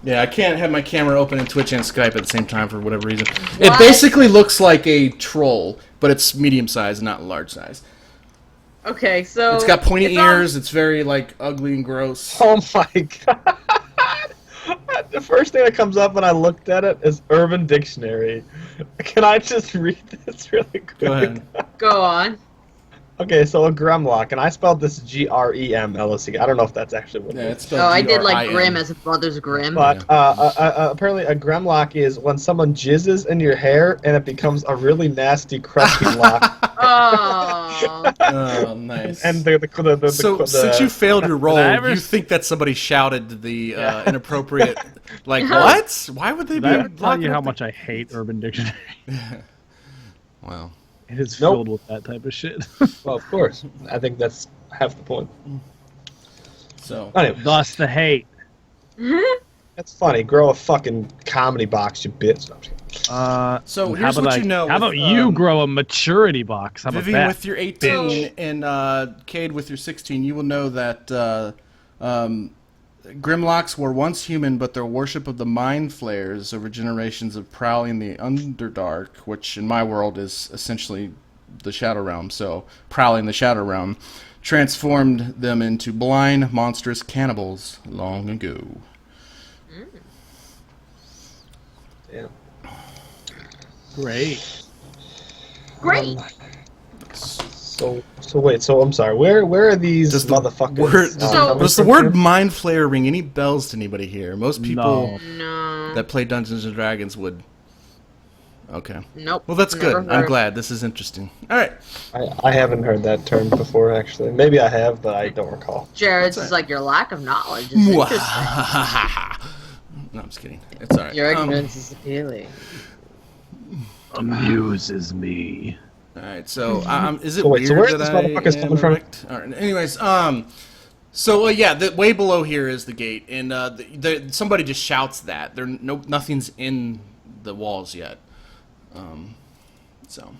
Yeah, I can't have my camera open in Twitch and Skype at the same time for whatever reason. What? It basically looks like a troll, but it's medium size, not large size. Okay, so It's got pointy it's on- ears. It's very like ugly and gross. Oh my god. The first thing that comes up when I looked at it is Urban Dictionary. Can I just read this really quick? Go ahead. Go on. Okay, so a Gremlock, and I spelled this Gremloc. I don't know if that's actually what Yeah, it it's is. spelled Oh, I did like Grim. Grim as a brother's Grim. But apparently a Gremlock is when someone jizzes in your hair and it becomes a really nasty, crusty lock. Oh. Oh, nice. And so, since you failed your roll, I ever you s- think that somebody shouted the inappropriate, like, what? Why would they Did be I ever tell locking you how up much I hate Urban Dictionary? Wow. It is Nope. filled with that type of shit. Well, of course. I think that's half the point. So, Anyway, Thus the hate. that's funny. Grow a fucking comedy box, you bitch. No, I'm just kidding. So how here's about what you know How with, about you grow a maturity box? How about Vivian, that? with your 18 and Kade with your 16, you will know that Grimlocks were once human, but their worship of the Mind Flayers over generations of prowling the Underdark, which in my world is essentially the Shadow Realm, so prowling the Shadow Realm, transformed them into blind, monstrous cannibals long ago. Yeah. Great. Great. So wait. So I'm sorry. Where are these Does the motherfuckers? word- So- Does the word Mind Flayer ring any bells to anybody here? Most people No. that play Dungeons and Dragons would. Okay. Nope. Well, that's Never good. I'm heard. glad. This is interesting. All right. I haven't heard that term before, actually. Maybe I have, but I don't recall. Jared's That's is like your lack of knowledge is interesting. No, I'm just kidding. It's all right. Your ignorance is appealing. Amuses me. All right. So, is it So wait, weird so where's that this I motherfucker's am coming from? erect? All right. Anyways, so yeah, the way below here is the gate, and somebody just shouts that nothing's in the walls yet. So.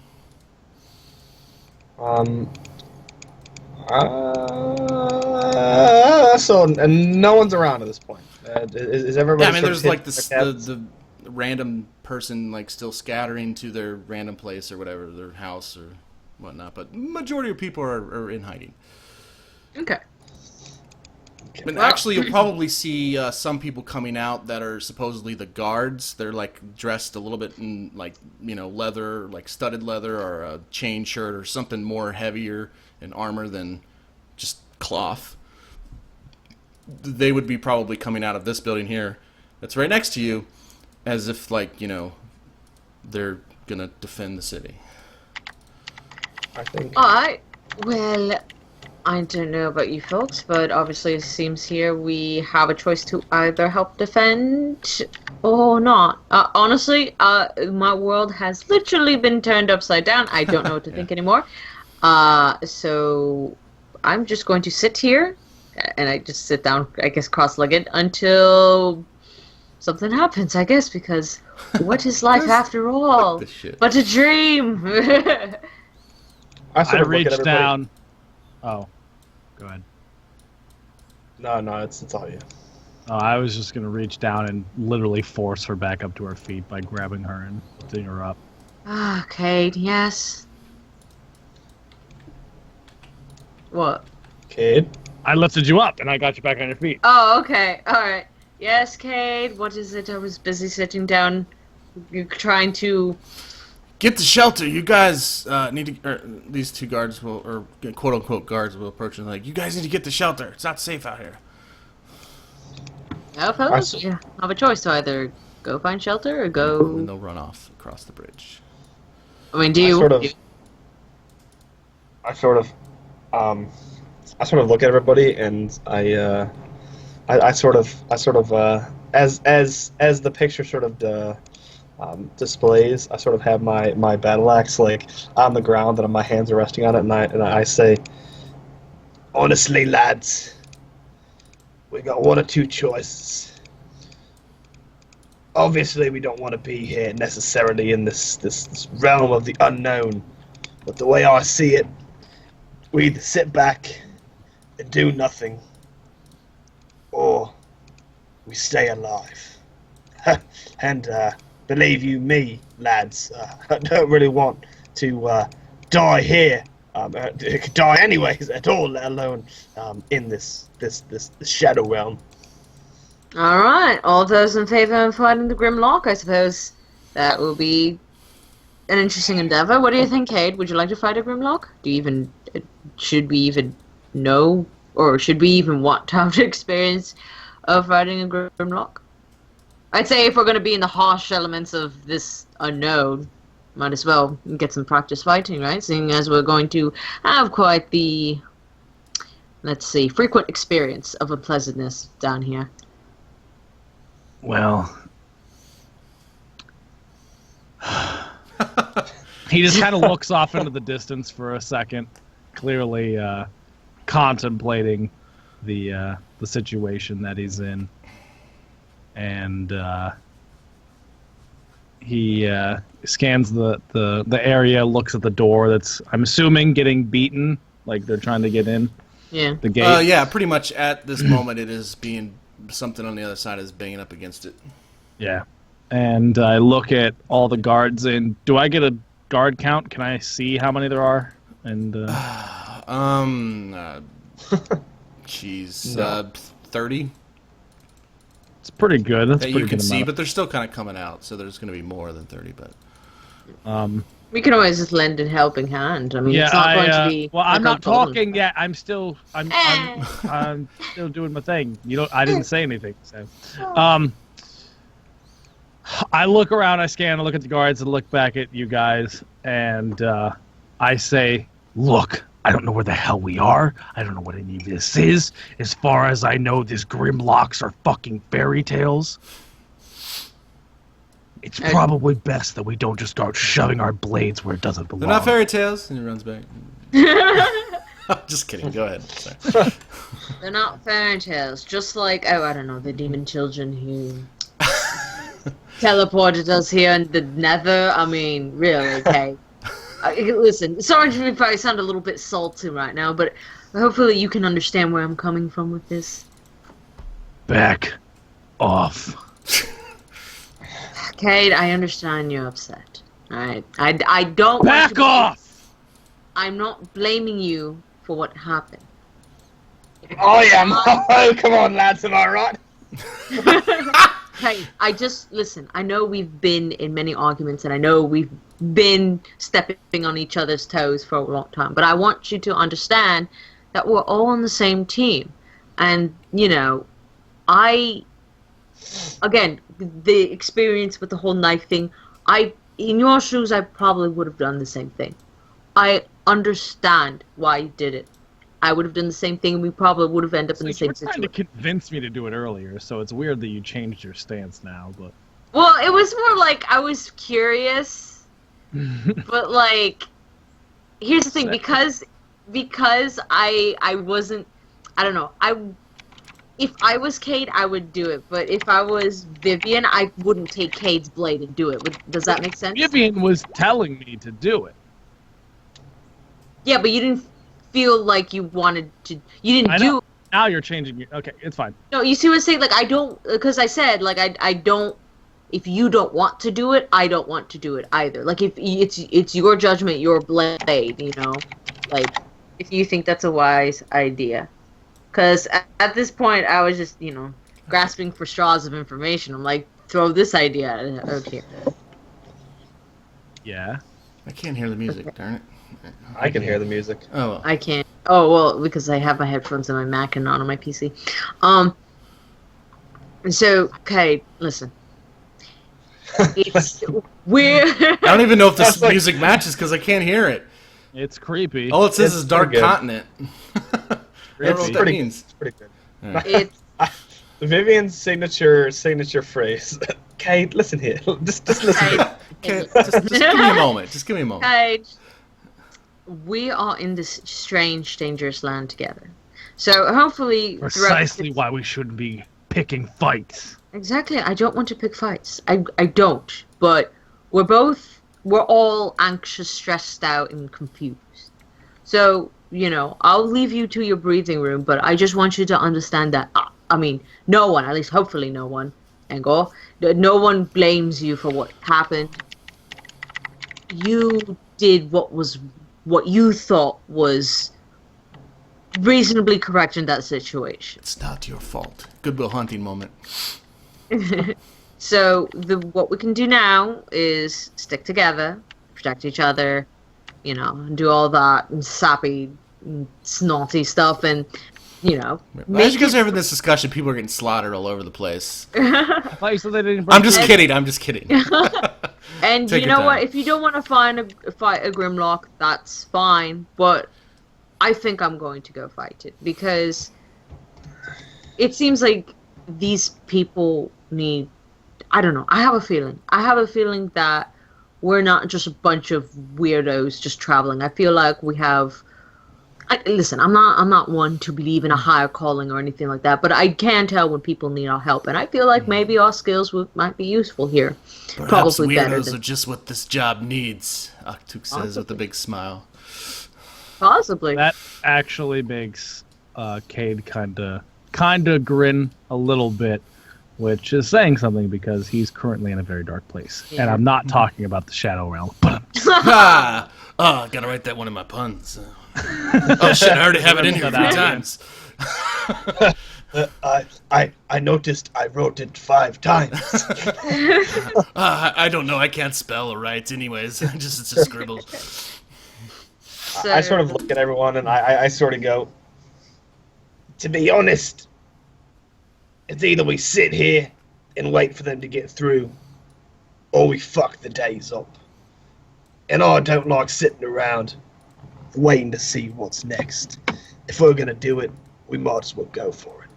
So and no one's around at this point. Is everybody? Yeah, I mean, sort there's of like hit this, their cabins? the random person like still scattering to their random place or whatever, their house or whatnot, but majority of people are in hiding. Okay. And actually, you'll probably see some people coming out that are supposedly the guards. They're like dressed a little bit in like leather, like studded leather, or a chain shirt, or something more heavier in armor than just cloth. They would be probably coming out of this building here, that's right next to you, as if like they're gonna defend the city. I think. Well, I don't know about you folks, but obviously it seems here we have a choice to either help defend or not. Honestly, my world has literally been turned upside down. I don't know what to think anymore. So I'm just going to sit here, and I just sit down, I guess, cross-legged until something happens, I guess, because what is life after all? But a dream. I reached down. Oh, go ahead. No, it's all you. Oh, I was just gonna reach down and literally force her back up to her feet by grabbing her and lifting her up. Kade, yes. What? Kade? I lifted you up and I got you back on your feet. Oh, okay. Alright. Yes, Kade, what is it? I was busy sitting down, trying to... Get the shelter. You guys need to... these two guards will... or quote-unquote guards will approach and like, you guys need to get the shelter. It's not safe out here. No, fellas, you have a choice to either go find shelter or go... And they'll run off across the bridge. I mean, do you... I sort of look at everybody, and I sort of as the picture sort of displays, I sort of have my battle axe like on the ground, and my hands are resting on it, and I say, honestly, lads, we got one or two choices. Obviously, we don't want to be here necessarily in this realm of the unknown, but the way I see it, we either sit back and do nothing, or we stay alive. And believe you me, lads, I don't really want to die here. Die anyways at all, let alone in this shadow realm. Alright, all those in favor of fighting the Grimlock, I suppose that will be an interesting endeavor. What do you think, Kade? Would you like to fight a Grimlock? Should we even know, or should we even want to have the experience of fighting a Grimlock? I'd say if we're going to be in the harsh elements of this unknown, might as well get some practice fighting, right? Seeing as we're going to have quite the, let's see, frequent experience of unpleasantness down here. Well, he just kind of looks off into the distance for a second, clearly contemplating the situation that he's in, and he scans the area, looks at the door that's, I'm assuming, getting beaten, like they're trying to get in. Yeah. The gate. Yeah, pretty much at this moment it is being, something on the other side is banging up against it. Yeah. And I look at all the guards, and do I get a guard count? Can I see how many there are? And jeez, 30. It's pretty good. That's that pretty you can good see, amount. but they're still kind of coming out, so there's going to be more than 30. But we can always just lend a helping hand. I mean, yeah, it's not going to be. Well, like I'm not untold. talking yet. I'm still still doing my thing. I didn't say anything. So, I look around, I scan, I look at the guards, and look back at you guys, and I say, look, I don't know where the hell we are. I don't know what any of this is. As far as I know, these Grimlocks are fucking fairy tales. It's probably best that we don't just start shoving our blades where it doesn't belong. they're not fairy tales. And he runs back. Just kidding. Go ahead. Sorry. They're not fairy tales. Just like, I don't know, the demon children who teleported us here in the nether. I mean, really, okay. Listen, sorry if I sound a little bit salty right now, but hopefully you can understand where I'm coming from with this. Back off. Kade, I understand you're upset. Alright. I don't Back want off! I'm not blaming you for what happened. I am. Oh, come on, lads, am I right? Hey, listen, I know we've been in many arguments and I know we've been stepping on each other's toes for a long time, but I want you to understand that we're all on the same team. And, again, the experience with the whole knife thing, in your shoes, I probably would have done the same thing. I understand why you did it. I would have done the same thing, and we probably would have ended up in the same situation. You were trying to convince me to do it earlier, so it's weird that you changed your stance now. But well, it was more like I was curious, but like, here's the thing: because I wasn't, I don't know. If I was Kade, I would do it, but if I was Vivian, I wouldn't take Kade's blade and do it. Does that make sense? Vivian was telling me to do it. Yeah, but you didn't feel like you wanted to. You didn't do. Now you're changing your. Okay, it's fine. No, you see what I'm saying? Like, I don't, because I said, like, I don't. If you don't want to do it, I don't want to do it either. Like, if it's your judgment, your blade, like, if you think that's a wise idea. Because at this point, I was just, grasping for straws of information. I'm like, throw this idea at it. Okay. Yeah. I can't hear the music, darn it. I can hear the music. Oh, well. I can't. Oh, well, because I have my headphones on my Mac and not on my PC. So, okay, listen. It's weird. I don't even know if this music matches because I can't hear it. It's creepy. All it says is Dark Continent. It's pretty good. It's pretty good. It's Vivian's signature phrase. Kade, listen here. Just listen here. Okay, just give me a moment. Just give me a moment. Kade, we are in this strange, dangerous land together. So hopefully, precisely why we shouldn't be picking fights. Exactly. I don't want to pick fights. I don't. But we're all anxious, stressed out, and confused. So, I'll leave you to your breathing room, but I just want you to understand that, no one, at least hopefully no one, Engor, no one blames you for what happened. You did what you thought was reasonably correct in that situation. It's not your fault. Goodwill Hunting moment. So, what we can do now is stick together, protect each other, do all that sappy, snotty stuff, and, As you guys are having this discussion, people are getting slaughtered all over the place. I thought you said they didn't. I'm just kidding. And you know what? If you don't want to fight a Grimlock, that's fine. But I think I'm going to go fight it because it seems like these people need. I don't know. I have a feeling that we're not just a bunch of weirdos just traveling. I feel like we have. Listen, I'm not one to believe in a higher calling or anything like that, but I can tell when people need our help, and I feel like maybe our skills might be useful here. Perhaps probably weirdos are just what this job needs, Oktook says with a big smile. Possibly. That actually makes Kade kind of grin a little bit, which is saying something because he's currently in a very dark place, and I'm not talking about the Shadow Realm. Gotta write that one in my puns. Oh shit! I already have it in here 3 times. I noticed I wrote it 5 times. I don't know. I can't spell or write. Anyways, it's just scribbles. I sort of look at everyone and I sort of go. To be honest, it's either we sit here and wait for them to get through, or we fuck the days up. And I don't like sitting around waiting to see what's next. If we're gonna do it, we might as well go for it.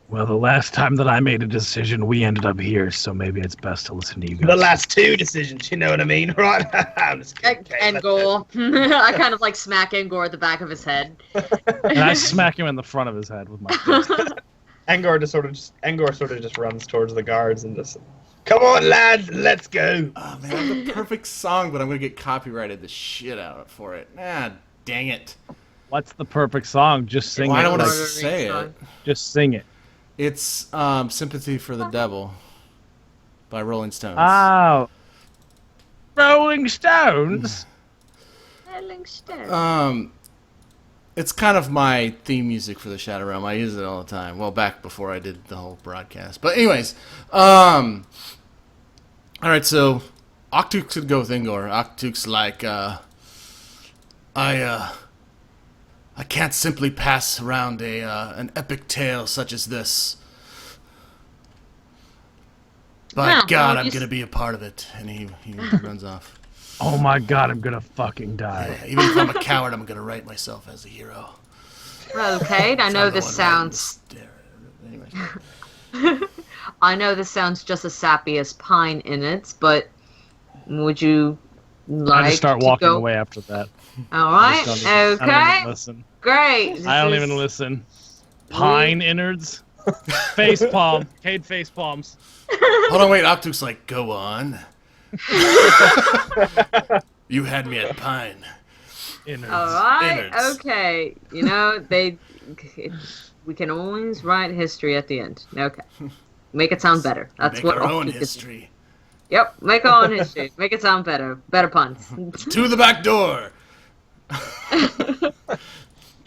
Well, the last time that I made a decision, we ended up here, so maybe it's best to listen to you guys. The last 2 decisions, you know what I mean, right? I'm just kidding. Engor. I kind of like smack Engor at the back of his head. And I smack him in the front of his head with my fist. Engor sort of just runs towards the guards and just, come on, lads, let's go. Oh man, I have the perfect song, but I'm gonna get copyrighted the shit out for it. Dang it. What's the perfect song? Just sing it. I don't want to say it. Just sing it. It's Sympathy for the Devil by Rolling Stones. Oh. Rolling Stones. Rolling Stones. It's kind of my theme music for the Shadow Realm. I use it all the time. Well, back before I did the whole broadcast. But anyways, all right. So Oktook could go with Engor. Oktook's like, I can't simply pass around an epic tale such as this. By Yeah, God, well, I'm gonna be a part of it. And he runs off. Oh my God, I'm gonna fucking die. Yeah, even if I'm a coward, I'm gonna write myself as a hero. Well, Kade, I know this sounds. Anyway. I know this sounds just as sappy as pine innards, but would you like I just start to walking go? away after that. All right. I don't Okay. even listen. Great. I don't even listen. Pine innards. Face palm. Kade face palms. Hold on, wait. Oktook's like, go on. You had me at pine. Innards. All right. Innards. Okay. You know we can always write history at the end. Okay. Make it sound better. That's Make what our own Oktook is- history. Yep. Make our own history. Make it sound better. Better puns. To the back door.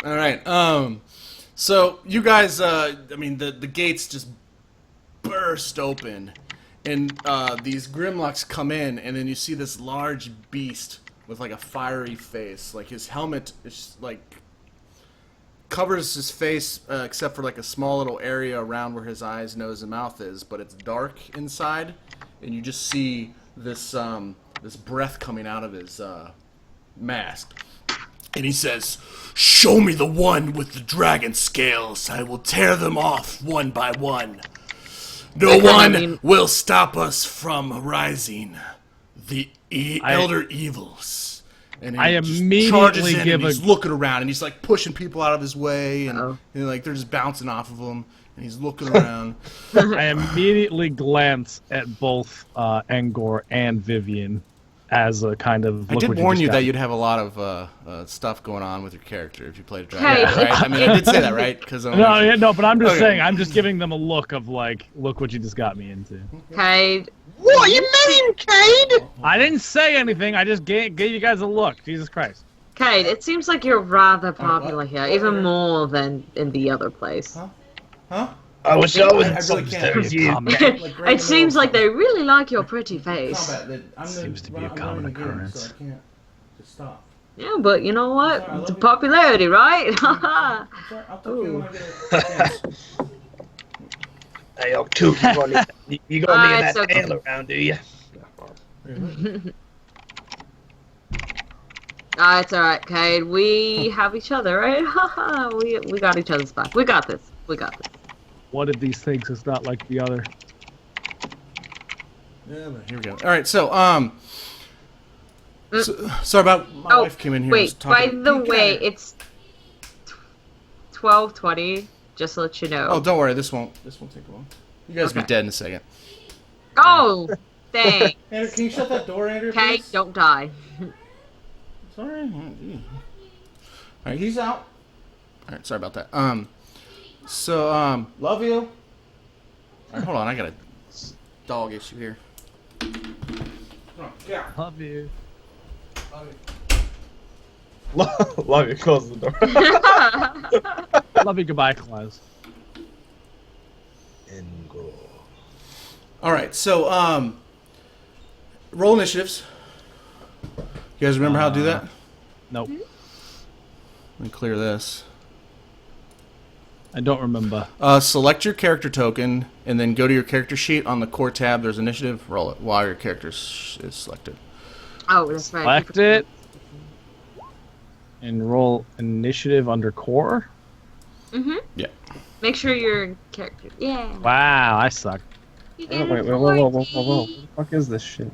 All right. So you guys, I mean, the gates just burst open, and these Grimlocks come in, and then you see this large beast with like a fiery face. Like his helmet is like covers his face except for like a small little area around where his eyes, nose, and mouth is, but it's dark inside, and you just see this this breath coming out of his mask. And he says, "Show me the one with the dragon scales. I will tear them off one by one. No one will stop us from rising the elder evils." And he I just immediately charges in, give and he's looking around, and he's like pushing people out of his way, and, and like they're just bouncing off of him, and he's looking around. I immediately glance at both Engor and Vivian as a kind of. I Look did what warn you just that got. you'd have a lot of stuff going on with your character if you played a dragon, Hey, right? I mean, I did say that, right? Because No, but I'm just Okay. saying. I'm just giving them a look of like, look what you just got me into. Kade. What you mean, Kade? I didn't say anything. I just gave you guys a look. Jesus Christ. Kade, it seems like you're rather popular here, even more than in the other place. Huh? I wish I was I really can't. with you. It seems like they really like your pretty face. Seems to be a common occurrence. So I can't just stop. Yeah, but you know what? The popularity, right? I'll talk to you when I get a chance. Hey, Oktook, you got me in it's that okay. tail around, do you? It's alright, Kade. We have each other, right? we got each other's back. We got this. We got this. One of these things is not like the other. Yeah, but here we go. All right, so sorry about my wife came in here. and was Wait, by talking. the way, it's 12:20. Just to let you know. Oh, don't worry. This won't take long. You guys will be Okay. dead in a second. Oh, thanks. Andrew, can you shut that door, Andrew? Kade, please? don't die. Sorry. All right, he's out. All right, sorry about that. So love you. All right, hold on. I got a dog issue here. Oh, yeah. Love you. Love you. Close the door. Love you. Goodbye, Klaus. All right, so roll initiatives. You guys remember how to do that? Nope. Let me clear this. I don't remember. Select your character token, and then go to your character sheet on the core tab. There's initiative. Roll it while your character is selected. Oh, that's right. Select it. And roll initiative under core. Yeah. Make sure your character. Yeah. Wow, I suck. You Wait, get wait, a whoa. 40. What the fuck is this shit?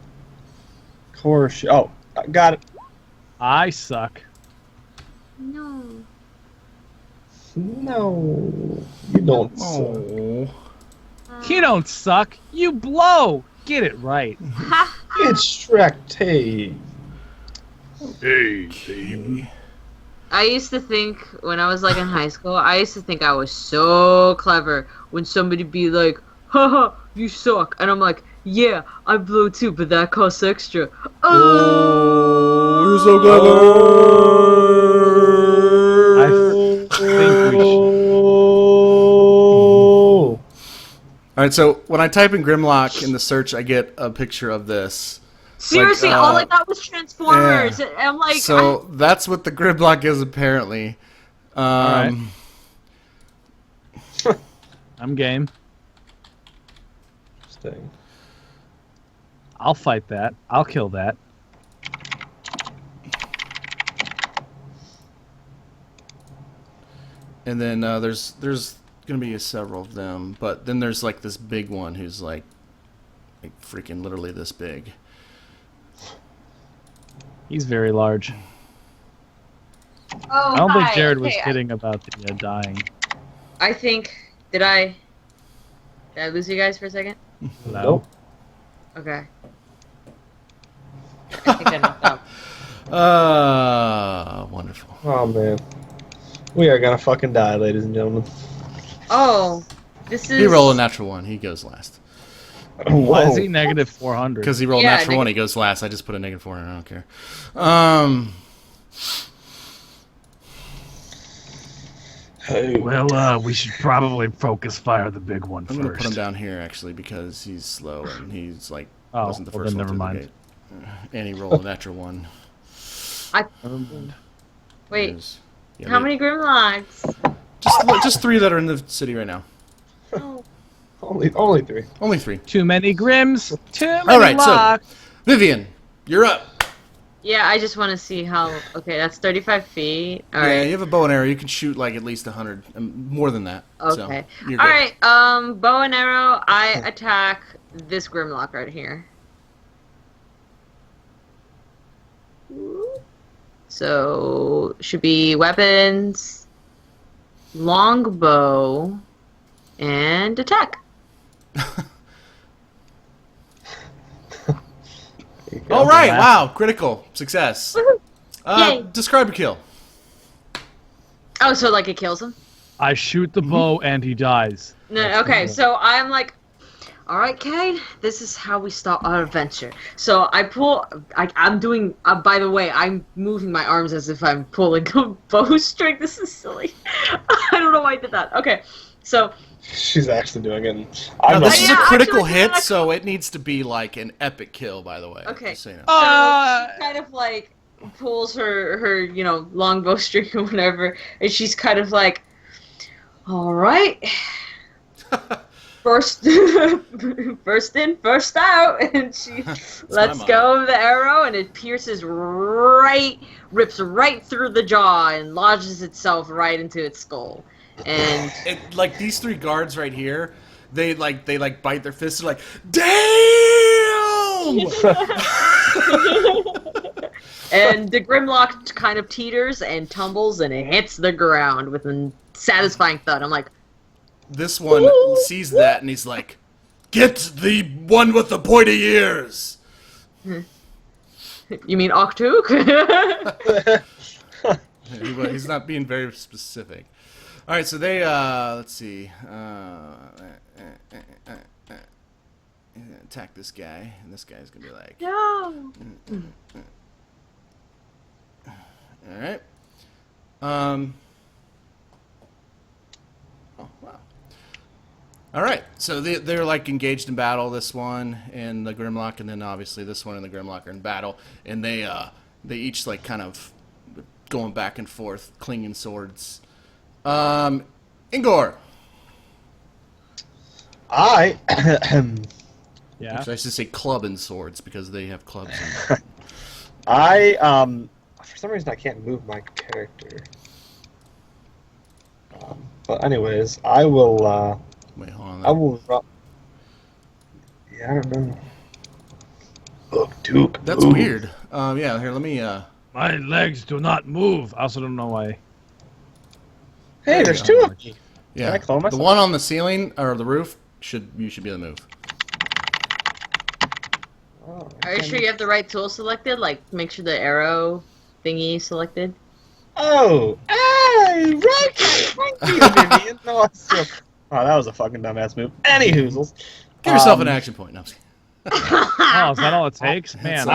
Core shit. Oh, I got it. I suck. No. No, you don't. suck. Oh. You don't suck. You blow. Get it right. Extract tape. Hey. I used to think when I was like in high school, I used to think I was so clever when somebody be like, haha, you suck. And I'm like, Yeah, I blew too, but that costs extra. Oh, you're so clever. I think we should. All right, so when I type in Grimlock in the search, I get a picture of this. Seriously, all I got was Transformers. Yeah. I'm like, So that's what the Grimlock is apparently. Alright. I'm game. Interesting. I'll fight that. I'll kill that. And then there's gonna be several of them, but then there's like this big one who's like freaking literally this big. He's very large. oh, I don't think hi. Jared was Okay, kidding about the dying. I think did I lose you guys for a second? No. Nope. Okay. I think I knocked out. Wonderful. Oh man, we are gonna fucking die, ladies and gentlemen. Oh, this is. He rolled a natural one. He goes last. Why is he Whoa. negative 400? Because he rolled Yeah, natural one, he goes last. I just put a negative 400. I don't care. Hey. Well, we should probably focus fire the big one I'm first. gonna put him down here actually because he's slow and he's like Oh, wasn't the well, first then one never through mind. the gate. And he rolled a natural one. Wait, There's- yeah, how they- many Grimlocks? Just 3 that are in the city right now. Oh. Only 3. Only 3. Too many Grims. Too many All right, so locks. Vivian, you're up. Yeah, I just want to see how. Okay, that's 35 feet. All Yeah, right. you have a bow and arrow. You can shoot like at least 100, more than that. Okay. So, you're All good. right. Bow and arrow. I attack this Grimlock right here. So should be weapons, longbow, and attack. All right, Laugh. wow, critical success. Yay. Describe a kill. Oh, so like it kills him? I shoot the bow and he dies. No, okay, so I'm like, all right, Kade, this is how we start our adventure. So I pull, I'm doing, by the way, I'm moving my arms as if I'm pulling a bowstring. This is silly. I don't know why I did that. Okay, so. She's actually doing it. Now, this is a Yeah, critical actually, hit, yeah. so it needs to be like an epic kill, by the way. Okay. Just so you know. So she kind of like pulls her longbow string or whatever, and she's kind of like, all right. First in, first out, and she lets my go of the arrow, and it pierces rips right through the jaw, and lodges itself right into its skull. And It, like these 3 guards right here, they bite their fists. They're like, damn! and the Grimlock kind of teeters and tumbles, and it hits the ground with a satisfying thud. I'm like, This one sees that and he's like, get the one with the pointy ears. you mean Oktook? He's not being very specific. All right, so they let's see, attack this guy, and this guy's gonna be like, No. all right, oh wow, all right, so they're like engaged in battle. This one and the Grimlock, and then obviously this one and the Grimlock are in battle, and they each like kind of going back and forth, clinging swords. Engor. I Yeah. Actually, I should say club and swords because they have clubs. for some reason I can't move my character. But anyways, I will. Wait, hold on. I will. Yeah, I don't know. Oktook. That's Ooh. weird. Yeah, here, let me. My legs do not move. I also don't know why. Hey, there's 2 of me. Yeah, I clone the myself? one on the ceiling or the roof you should be able to move. Oh, Are you sure you have the right tool selected? Like, make sure the arrow thingy selected. Oh, hey, right, thank you, Vivian. No, oh, that was a fucking dumbass move. Any hoozles. Give yourself an action point. No, I'm just Oh, is that all it takes? Man,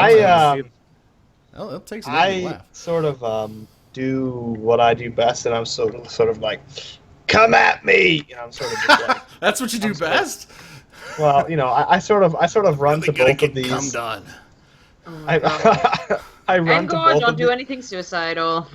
It'll take some I laugh. sort of do what I do best, and I'm sort of like, come at me. And I'm sort of just like, That's what you do best. well, I sort of run to both of these. Come done. Oh my God. I run to Engor, both don't of do these. anything suicidal.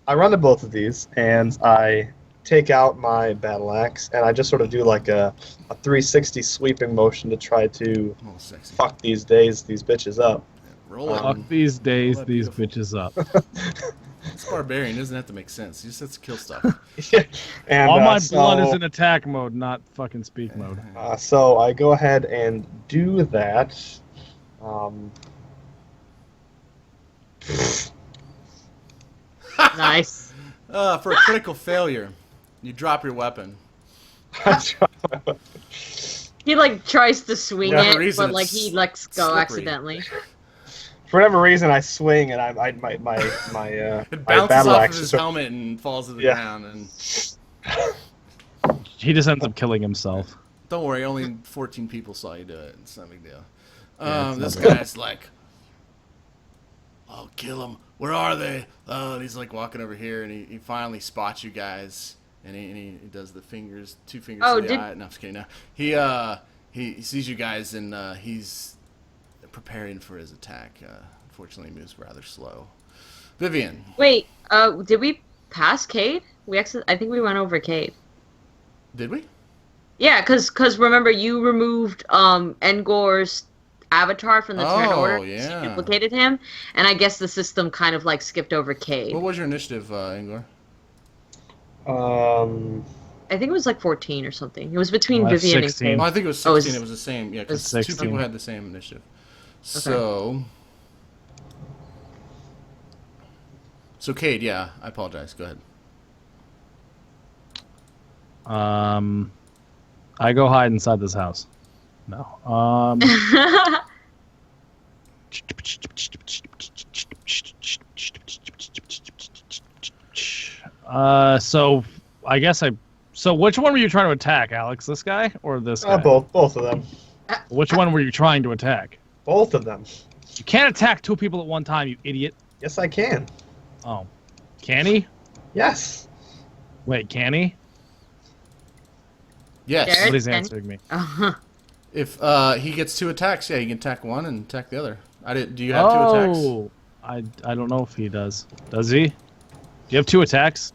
I run to both of these, and I take out my battle axe, and I just sort of do like a 360 sweeping motion to try to Oh, sexy. fuck these bitches up. Roll it. fuck these days, that these beautiful. bitches up. This barbarian doesn't have to make sense. He just has to kill stuff. And All my so, blood is in attack mode, not fucking speak mode. So I go ahead and do that. Nice. For a critical failure, you drop your weapon. He like tries to swing Yeah, for it, a reason but like it's he lets go slippery. accidentally. For whatever reason, I swing, and my It my bounces battle off of axe his is sort- helmet and falls to the Yeah. ground. And He just ends up killing himself. don't worry, only 14 people saw you do it. It's not a big deal. Yeah, it's This not big. guy's like, "I'll kill him. Where are they?" And he's like walking over here, and he finally spots you guys, and he does the fingers, 2 fingers Oh, to the did- eye. No, I'm just kidding. No. He sees you guys, and he's preparing for his attack. Unfortunately, he moves rather slow. Vivian. Wait, did we pass Kade? I think we went over Kade. Did we? Yeah, cause remember you removed Engor's avatar from the turn Oh, order. yeah. You duplicated him, and I guess the system kind of like skipped over Kade. What was your initiative, Engor? I think it was like 14 or something. It was between Oh, that's Vivian 16. and Oh, Kade. I think it was 16. Oh, it's- It was the same. Yeah, because it's 2 16. people had the same initiative. So, Kade, yeah, I apologize. Go ahead. I go hide inside this house. No. So I guess So which one were you trying to attack, Alex? This guy or this guy? both of them. Which one were you trying to attack? Both of them. You can't attack 2 people at one time, you idiot. Yes, I can. Oh. Can he? Yes. Wait, can he? Yes. Jared? Nobody's Can- answering me. If he gets 2 attacks, yeah, you can attack one and attack the other. Do you have 2 attacks? Oh, I don't know if he does. Does he? Do you have 2 attacks?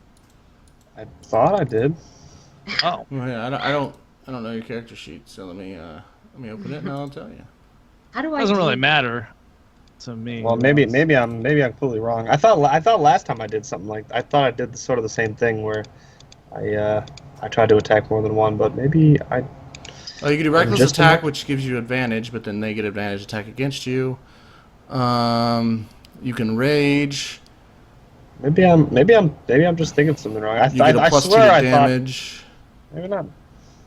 I thought I did. Oh. Oh, yeah, I don't know your character sheet, so let me open it and I'll tell you. How do I? Doesn't really do- matter to me. Well, maybe I'm completely wrong. I thought last time I did something like I thought I did sort of the same thing where I tried to attack more than one, but maybe I. Oh, you can do reckless Just attack, enough? which gives you advantage, but then they get advantage attack against you. You can rage. Maybe I'm just thinking something wrong. You get a I plus 2 swear to I thought damage. maybe not.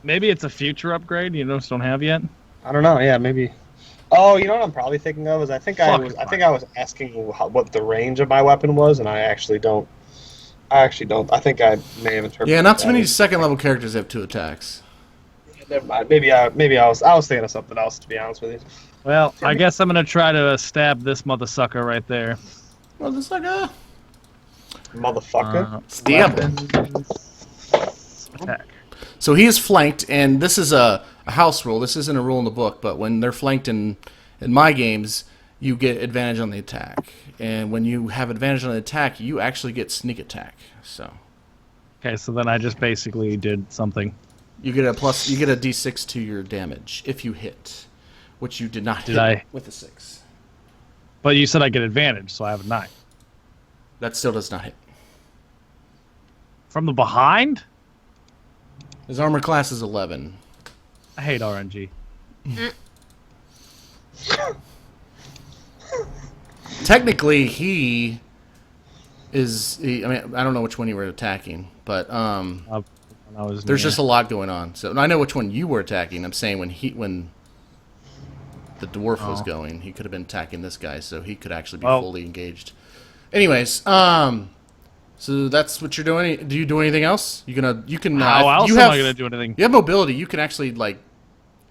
Maybe it's a future upgrade you just don't have yet. I don't know. Yeah, maybe. Oh, you know what I'm probably thinking of is I think I was asking what the range of my weapon was, and I actually don't. I think I may have interpreted. Yeah, not too that many as- second level characters have 2 attacks. Never mind. Maybe I was thinking of something else, to be honest with you. Well, I guess I'm gonna try to stab this mother sucker right there. Well, it's like a Motherfucker. stab. Attack. So he is flanked, and this is a house rule. This isn't a rule in the book, but when they're flanked in my games, you get advantage on the attack. And when you have advantage on the attack, you actually get sneak attack. So Okay, so then I just basically did something. you get a d6 to your damage if you hit, which you did not Did hit I? with a 6. But you said I get advantage, so I have a 9. That still does not hit. From the behind? His armor class is 11. I hate RNG. Technically, I don't know which one you were attacking, but When I was there's near. just a lot going on. So I know which one you were attacking. I'm saying when the dwarf was going, he could have been attacking this guy, so he could actually be fully engaged. Anyways, so that's what you're doing. Do you do anything else? You can. How else you am have, I gonna do anything? You have mobility. You can actually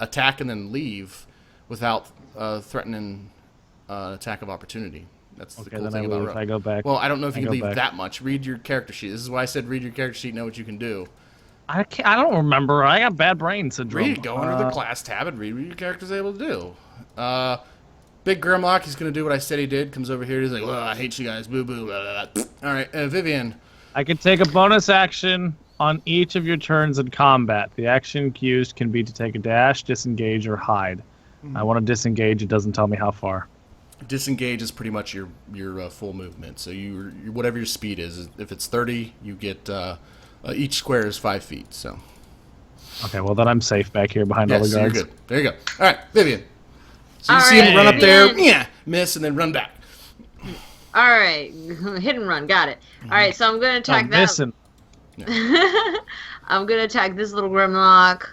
attack and then leave without threatening attack of opportunity. That's the cool thing about rogue. I go back. Well, I don't know if you leave back. that much. Read your character sheet. This is why I said read your character sheet, know what you can do. I don't remember. I got bad brain syndrome. Read, go under the class tab and read what your character's able to do. Big Grimlock, he's going to do what I said he did. Comes over here, he's like, well, I hate you guys, boo-boo, blah, blah, blah. All right, Vivian. I can take a bonus action on each of your turns in combat. The action used can be to take a dash, disengage, or hide. I want to disengage. It doesn't tell me how far. Disengage is pretty much your full movement. So whatever your speed is. If it's 30, you get each square is 5 feet. So. Okay, well then I'm safe back here behind all the guards. You're good. There you go. All right, Vivian. So you All see him run up there, Vivian. miss, and then run back. All right, hit and run, got it. All right, so I'm gonna attack that. Missing. I'm gonna attack this little Grimlock.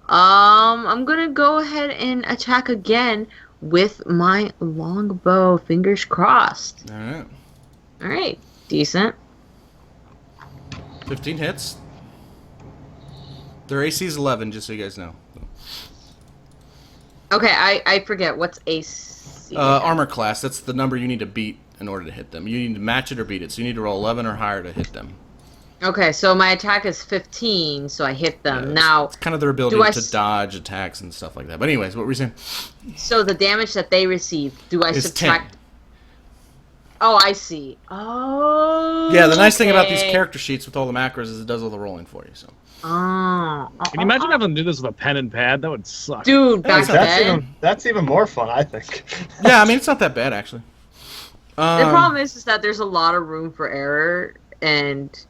I'm gonna go ahead and attack again with my longbow. Fingers crossed. All right. All right, decent. 15 hits. Their AC is 11, just so you guys know. Okay, I forget what's AC. Armor class. That's the number you need to beat in order to hit them. You need to match it or beat it. So you need to roll 11 or higher to hit them. Okay, so my attack is 15, so I hit them. Yeah, now, it's kind of their ability to dodge attacks and stuff like that. But anyways, what were you saying? So the damage that they receive, do I subtract? 10. Oh, I see. Oh. Yeah, the nice thing about these character sheets with all the macros is it does all the rolling for you. So. Oh. Can you imagine having to do this with a pen and pad? That would suck. Dude, back then. That's even more fun, I think. Yeah, I mean, it's not that bad, actually. The problem is that there's a lot of room for error, and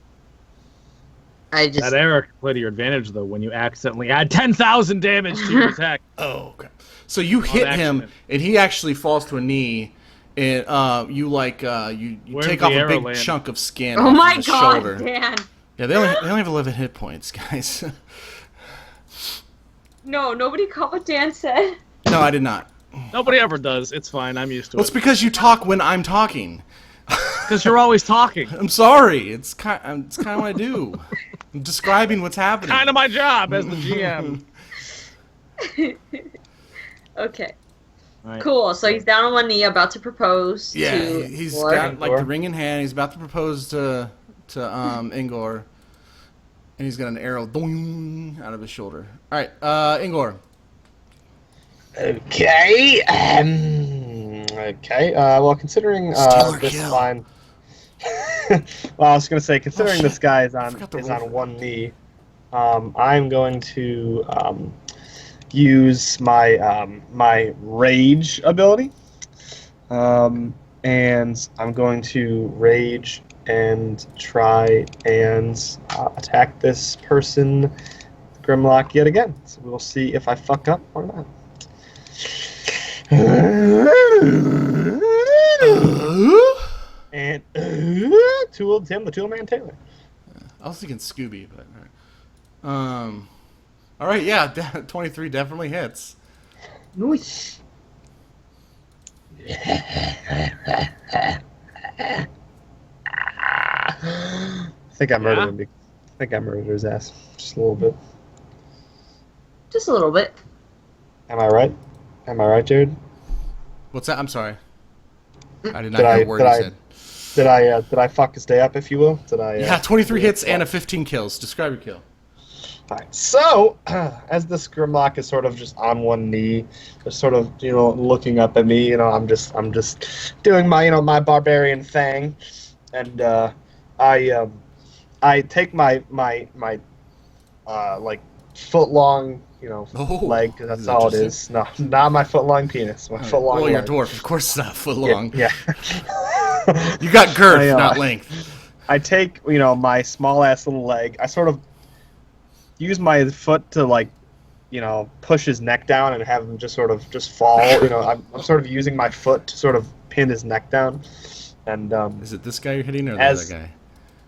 I just... That error can play to your advantage, though, when you accidentally add 10,000 damage to your attack. Oh, okay. So you hit him, and he actually falls to a knee, and you take off a big chunk of skin off his shoulder. Dan. Yeah, they only have 11 hit points, guys. No, nobody caught what Dan said. No, I did not. Nobody ever does. It's fine. I'm used to Well, it's because you talk when I'm talking. Because you're always talking. I'm sorry. It's kind of what I do. I'm describing what's happening. Kind of my job as the GM. Okay. Right. Cool. So he's down on one knee, about to propose. Yeah, to he's Lord. got like the ring in hand. He's about to propose to Engor, and he's got an arrow doing out of his shoulder. All right, Engor. Okay. Okay. Well, considering this line, well, I was going to say, considering this guy is on one knee, I'm going to use my my rage ability, and I'm going to rage and try and attack this person, Grimlock, yet again. So we'll see if I fuck up or not. And Tim, the Tool Man Taylor. I was thinking Scooby, but all right, yeah, 23 definitely hits. Nice. I think I murdered him. I think I murdered his ass just a little bit. Just a little bit. Am I right? Am I right, Jared? What's that? I'm sorry. I did not hear a word you said. Did I fuck his day up, if you will? Did I? Yeah, 23 hits and a 15 kills. Describe your kill. Alright, so, as this Grimlock is sort of just on one knee, just sort of, looking up at me, I'm just doing my, my barbarian thing, and, I take my like, foot-long, leg, because that's all it is. No, not my foot-long penis, my foot-long leg. Well, you're a dwarf, of course it's not foot-long. Yeah. You got girth, not length. I take, my small-ass little leg, I sort of use my foot to push his neck down and have him just fall. I'm sort of using my foot to sort of pin his neck down. And is it this guy you're hitting or the other guy?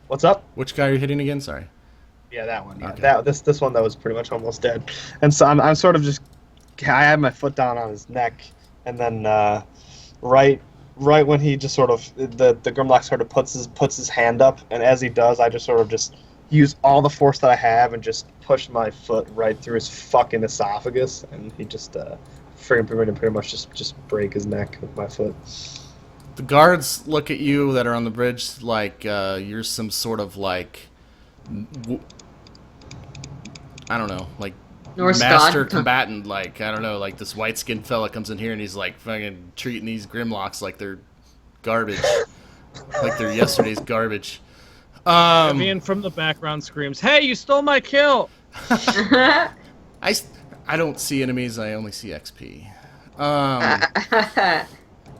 What's up? Which guy are you hitting again? Sorry. Yeah, that one. Yeah, okay. This one that was pretty much almost dead. And so I'm sort of just I have my foot down on his neck, and then right when he just sort of the Grimlock sort of puts his hand up, and as he does, I just sort of just use all the force that I have and just push my foot right through his fucking esophagus, and he just pretty much just break his neck with my foot. The guards look at you that are on the bridge like you're some sort of like I don't know, like Norse master god. combatant. Like I don't know, like this white skinned fella comes in here and he's like fucking treating these Grimlocks like they're garbage, like they're yesterday's garbage. Vivian from the background screams, "Hey, you stole my kill!" I don't see enemies. I only see XP.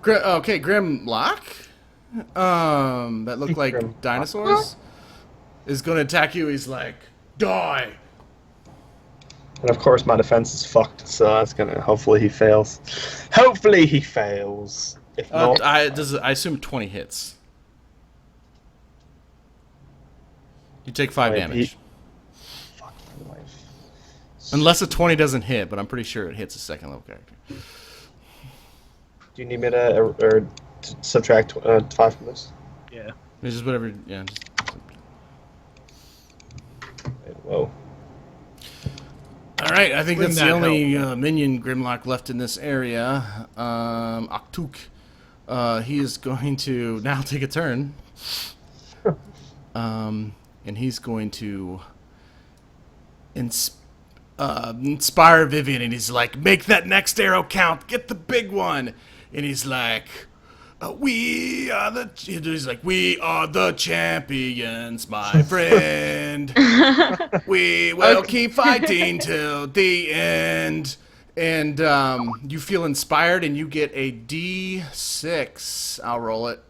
Okay, Grimlock. That look like dinosaurs is going to attack you. He's like, die. And of course, my defense is fucked, so that's gonna. Hopefully, he fails. Hopefully, he fails. If not, I assume 20 hits. You take 5 damage. Fuck my life. Unless a 20 doesn't hit, but I'm pretty sure it hits a second level character. Do you need me to subtract 5 from this? Yeah. It's just whatever. Yeah. Whoa. All right, I think Bring that's the that only minion Grimlock left in this area. Oktook. He is going to now take a turn. And he's going to inspire Vivian, and he's like, make that next arrow count, get the big one. And he's like, we are the champions, my friend. We will keep fighting till the end. And you feel inspired, and you get a D6. I'll roll it.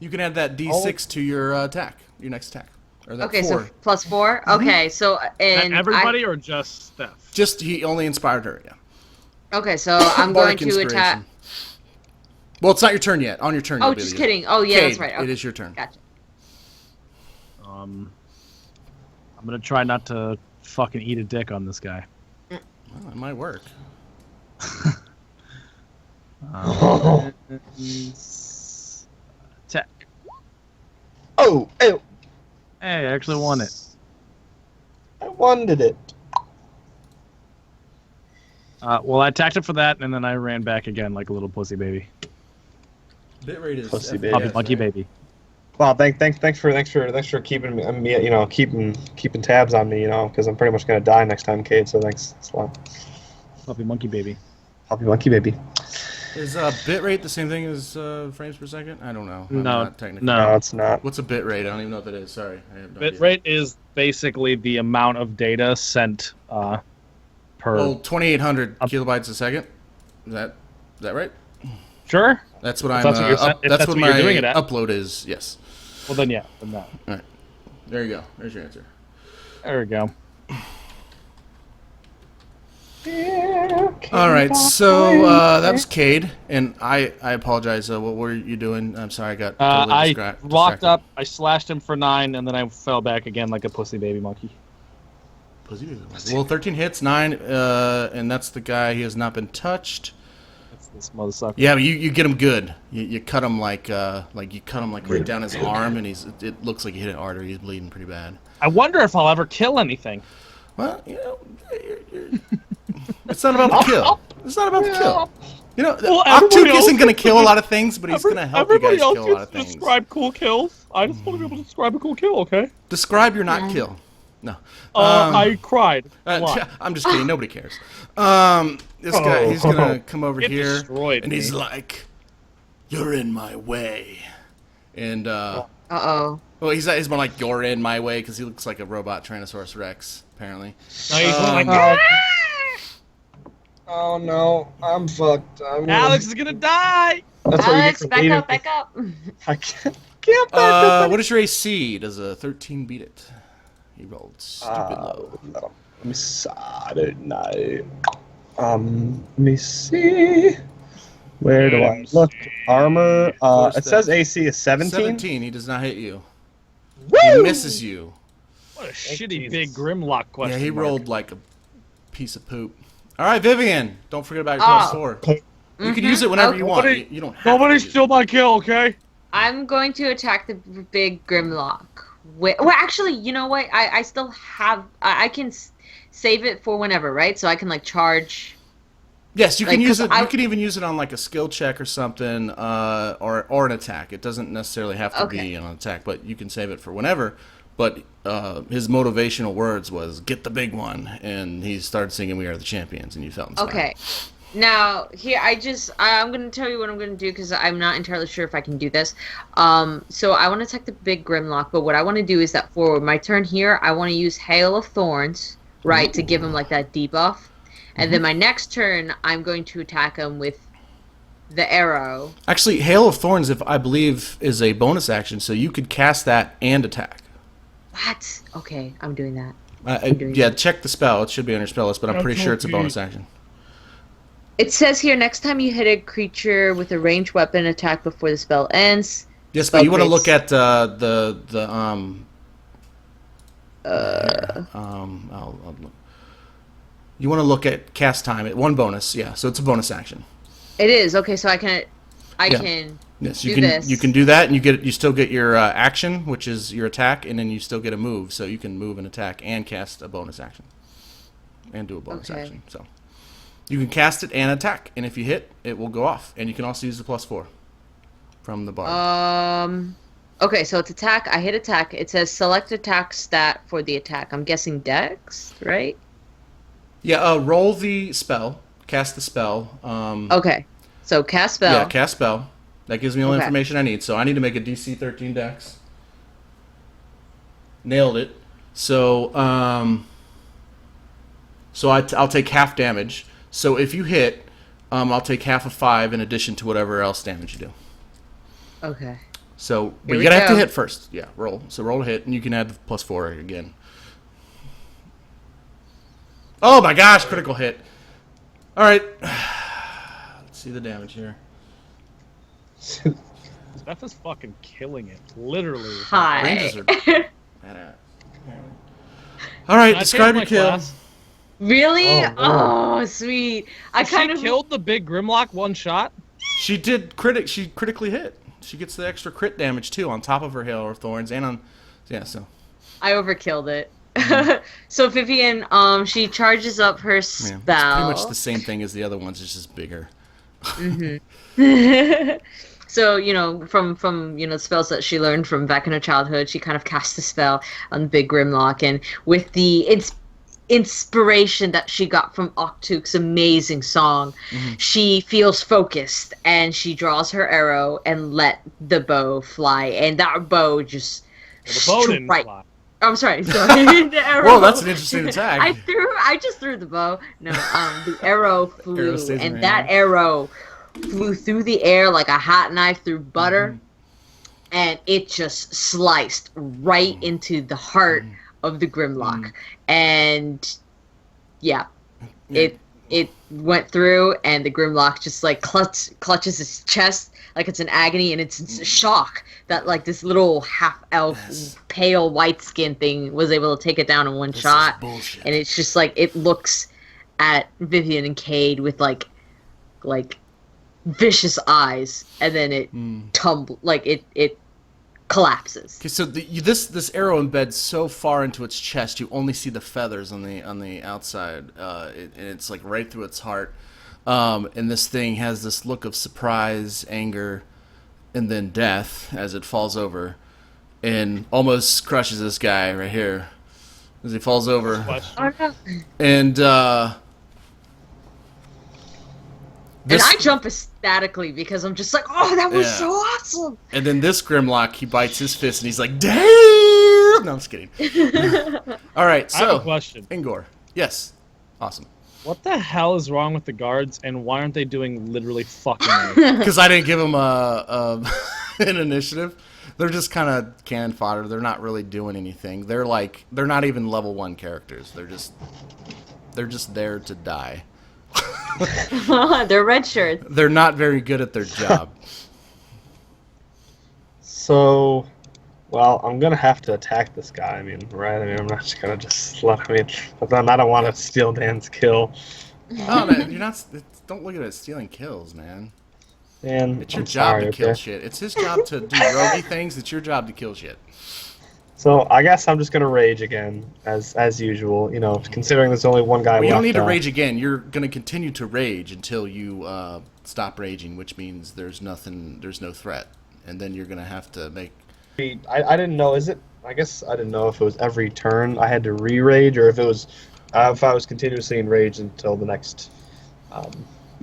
You can add that D6 to your attack, your next attack. Or that Okay, 4. so +4. Okay, so and everybody or just Steph? Just he only inspired her. Yeah. Okay, so I'm going to attack. Well, it's not your turn yet. On your turn. Oh, just kidding. Oh, yeah, Kade, that's right. Okay. It is your turn. Gotcha. I'm gonna try not to fucking eat a dick on this guy. Well, it might work. Attack. Oh, ew. Hey, I actually won it. I wanted it. Well, I attacked it for that, and then I ran back again like a little pussy baby. Bitrate is Pussy baby. Puppy monkey baby. Well, thanks for keeping me, keeping tabs on me, because I'm pretty much gonna die next time, Kade. So thanks a lot. Puppy monkey baby. Puppy monkey baby. Is bitrate the same thing as frames per second? I don't know. I'm No, not technically. No, it's not. What's a bitrate? I don't even know what that is. Sorry. I have no Bit idea. rate is basically the amount of data sent per. Well, 2,800 kilobytes a second. Is that right? Sure. That's what If I'm. that's what you're That's that's what what my you're doing it at. upload is. Yes. Well, then yeah, then that. All right. There you go. There's your answer. There we go. All right. So that was Kade, and I apologize. What were you doing? I'm sorry. I got. Totally I distracted. walked up, I slashed him for 9, and then I fell back again like a pussy baby monkey. Well, 13 hits, 9, and that's the guy. He has not been touched. That's this motherfucker. Yeah, but you get him good. You cut him like right down his arm, and it looks like you hit an artery. He's bleeding pretty bad. I wonder if I'll ever kill anything. Well, it's not about the kill. It's not about the kill. Well, Oktook isn't going to kill a lot of things, but he's going to help you guys Everybody else kill a lot of gets to things. describe cool kills. I just want to be able to describe a cool kill, okay? Describe your not kill. No. I cried a lot. I'm just kidding. Nobody cares. This guy, he's going to come over It here, destroyed and he's me. like, "You're in my way." And, Uh-oh. well, he's more like, "You're in my way," because he looks like a robot Tyrannosaurus Rex, apparently. Now he's going like, Oh no, I'm fucked. Alex is gonna die! That's what you Alex, get for back leaving up, me. back up. I can't back up. What is your AC? Does a 13 beat it? He rolled stupid low. No. Let me see. I don't know. Let me see. Where do I look? Armor. course It says AC is 17. 17. He does not hit you. Woo! He misses you. What a shitty Jesus. big Grimlock question. Yeah, he mark. rolled like a piece of poop. All right, Vivian. Don't forget about your plus 4. You can use it whenever you want. Nobody- You don't have Nobody to use steal my kill, okay? I'm going to attack the big Grimlock. Well, actually, you know what? I still have. I can save it for whenever, right? So I can like charge. Yes, you can Like, use it. 'cause You can even use it on like a skill check or something, or an attack. It doesn't necessarily have to be an attack, but you can save it for whenever. But his motivational words was "Get the big one," and he started singing "We Are the Champions," and you felt inspired. Okay. Now, here, I'm going to tell you what I'm going to do because I'm not entirely sure if I can do this. So I want to attack the big Grimlock, but what I want to do is that for my turn here, I want to use Hail of Thorns, right, to give him like that debuff. And then my next turn, I'm going to attack him with the arrow. Actually, Hail of Thorns, I believe, is a bonus action, so you could cast that and attack. What? Okay, I'm doing that. Yeah, check the spell. It should be on your spell list, but I'm pretty sure it's a bonus action. It says here, next time you hit a creature with a ranged weapon, attack before the spell ends. Yes, but you want to look at I'll look. You want to look at cast time at one bonus, yeah. So it's a bonus action. It is okay. So I can Yes, do this. You can do that, and you still get your action, which is your attack, and then you still get a move. So you can move and attack and cast a bonus action, and do a bonus action. So you can cast it and attack, and if you hit, it will go off, and you can also use the +4 from the bar. Okay, so it's attack. I hit attack. It says select attack stat for the attack. I'm guessing Dex, right? Yeah. Roll the spell. Cast the spell. Okay, so cast spell. Yeah, cast spell. That gives me all the information I need. So I need to make a DC 13 Dex. Nailed it. So I'll take half damage. So if you hit, I'll take half of 5 in addition to whatever else damage you do. Okay. So, but you gotta have to hit first. Yeah, roll. So roll to hit, and you can add the +4 again. Oh my gosh, critical hit. All right. Let's see the damage here. Steph is fucking killing it. Literally. Hi. Ranges are badass. All right, describe your kill. Class? Really? Oh, sweet. I kind of killed the big Grimlock one shot. She did She critically hit. She gets the extra crit damage too on top of her Hail of Thorns and on. Yeah, so. I overkilled it. So Vivian, she charges up her spell. It's pretty much the same thing as the other ones. It's just bigger. So, from the spells that she learned from back in her childhood, she kind of cast a spell on the big Grimlock, and with the inspiration that she got from Oktook's amazing song, she feels focused, and she draws her arrow and let the bow fly, and that bow just the bow didn't fly. I'm sorry. The arrow. Whoa, that's an interesting attack. I just threw the bow. No, the arrow flew, and that arrow flew through the air like a hot knife through butter, and it just sliced right into the heart of the Grimlock. And it went through, and the Grimlock just like clutches his chest like it's in agony, and it's in shock that like this little half-elf pale white skin thing was able to take it down in one shot. And it's just like it looks at Vivian and Kade with like vicious eyes, and then it it collapses. Okay, so this arrow embeds so far into its chest, you only see the feathers on the outside, and it's like right through its heart. And this thing has this look of surprise, anger, and then death as it falls over, and almost crushes this guy right here as he falls over. And and I jump ecstatically because I'm just like, oh, that was so awesome. And then this Grimlock, he bites his fist and he's like, damn! No, I'm just kidding. All right, so I have a question. Engor. Yes. Awesome. What the hell is wrong with the guards, and why aren't they doing literally fucking anything? Because I didn't give them an initiative. They're just kind of cannon fodder. They're not really doing anything. They're not even level 1 characters. They're just there to die. They're red shirts. They're not very good at their job. So, well, I'm gonna have to attack this guy. I mean, right? I mean, I'm not just gonna just let. I don't want to steal Dan's kill. Oh, man, you're not. Don't look at it stealing kills, man. And It's your I'm job sorry, to kill okay? shit. It's his job to do roguey things. It's your job to kill shit. So I guess I'm just gonna rage again, as usual. Considering there's only one guy Well, you left. don't need to rage again. You're going to continue to rage until you stop raging, which means there's no threat, and then you're going to have to make. I didn't know. I guess I didn't know if it was every turn I had to re-rage, or if it was if I was continuously in rage until the next.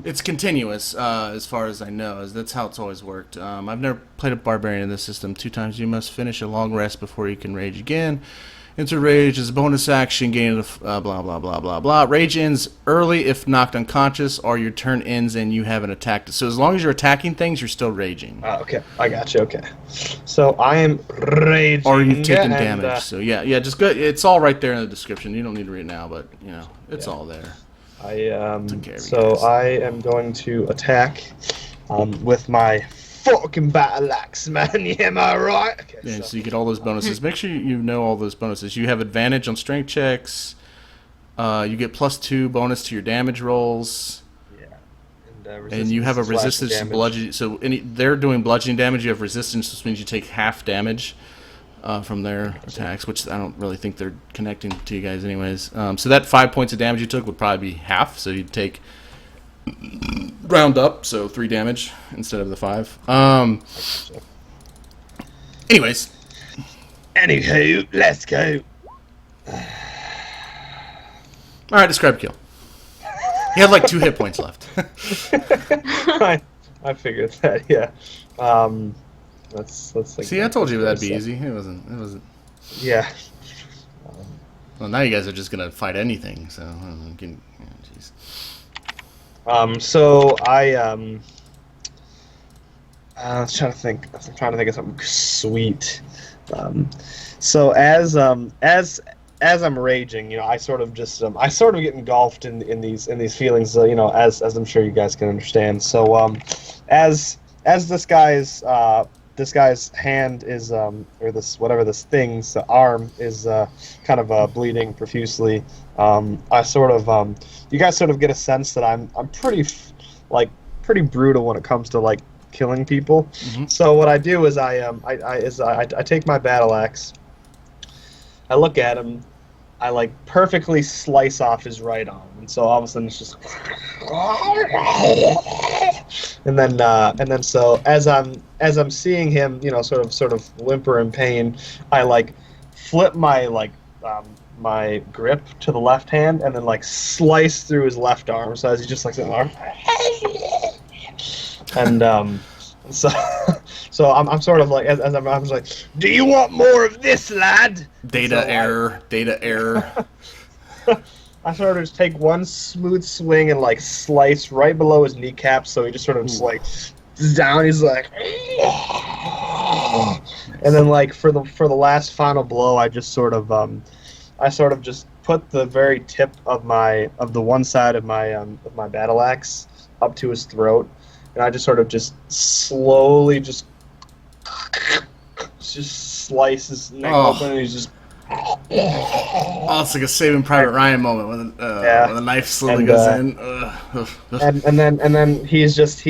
It's continuous, as far as I know. That's how it's always worked. I've never played a barbarian in this system. 2 times you must finish a long rest before you can rage again. Enter rage as a bonus action, gain blah blah blah blah blah. Rage ends early if knocked unconscious, or your turn ends and you haven't attacked. So as long as you're attacking things, you're still raging. Okay, I got you. Okay, so I am raging. Or you've taken damage. So yeah, just go. It's all right there in the description. You don't need to read it now, but it's all there. I am going to attack with my fucking battle axe, man. Yeah, am I right? Okay, Yeah, so you get all those bonuses. Make sure you know all those bonuses. You have advantage on strength checks. You get +2 bonus to your damage rolls. Yeah. And you have a resistance to bludgeoning. So they're doing bludgeoning damage. You have resistance, which means you take half damage from their attacks, which I don't really think they're connecting to you guys anyways. So that 5 points of damage you took would probably be half. So you'd take, round up, so 3 damage instead of the 5. Anyways. Anywho, let's go. Alright, describe kill. He had like 2 hit points left. I figured that, yeah. Let's like. See, I told you that'd be easy. It wasn't. Yeah. Well, now you guys are just gonna fight anything. So, jeez. So I was trying to think. I'm trying to think of something sweet. So as I'm raging, I sort of get engulfed in these feelings. As I'm sure you guys can understand. So as this guy's hand is or this thing's arm is kind of bleeding profusely. I sort of you guys sort of get a sense that I'm pretty brutal when it comes to killing people. Mm-hmm. So what I do is I take my battle axe. I look at him. I perfectly slice off his right arm, and so all of a sudden it's just. And then so as I'm seeing him, sort of whimper in pain, I flip my my grip to the left hand and then slice through his left arm. So as he just arm, and so I'm sort of as I'm like, do you want more of this, lad? Data error. I sort of just take one smooth swing and slice right below his kneecaps, so he just sort of just down. He's like, and then for the last final blow, I just sort of just put the very tip of the one side of my battle axe up to his throat, and I just sort of just slowly just slice his neck open, and he's just. Oh, it's like a Saving Private Ryan moment when the knife slowly goes in. And then he's just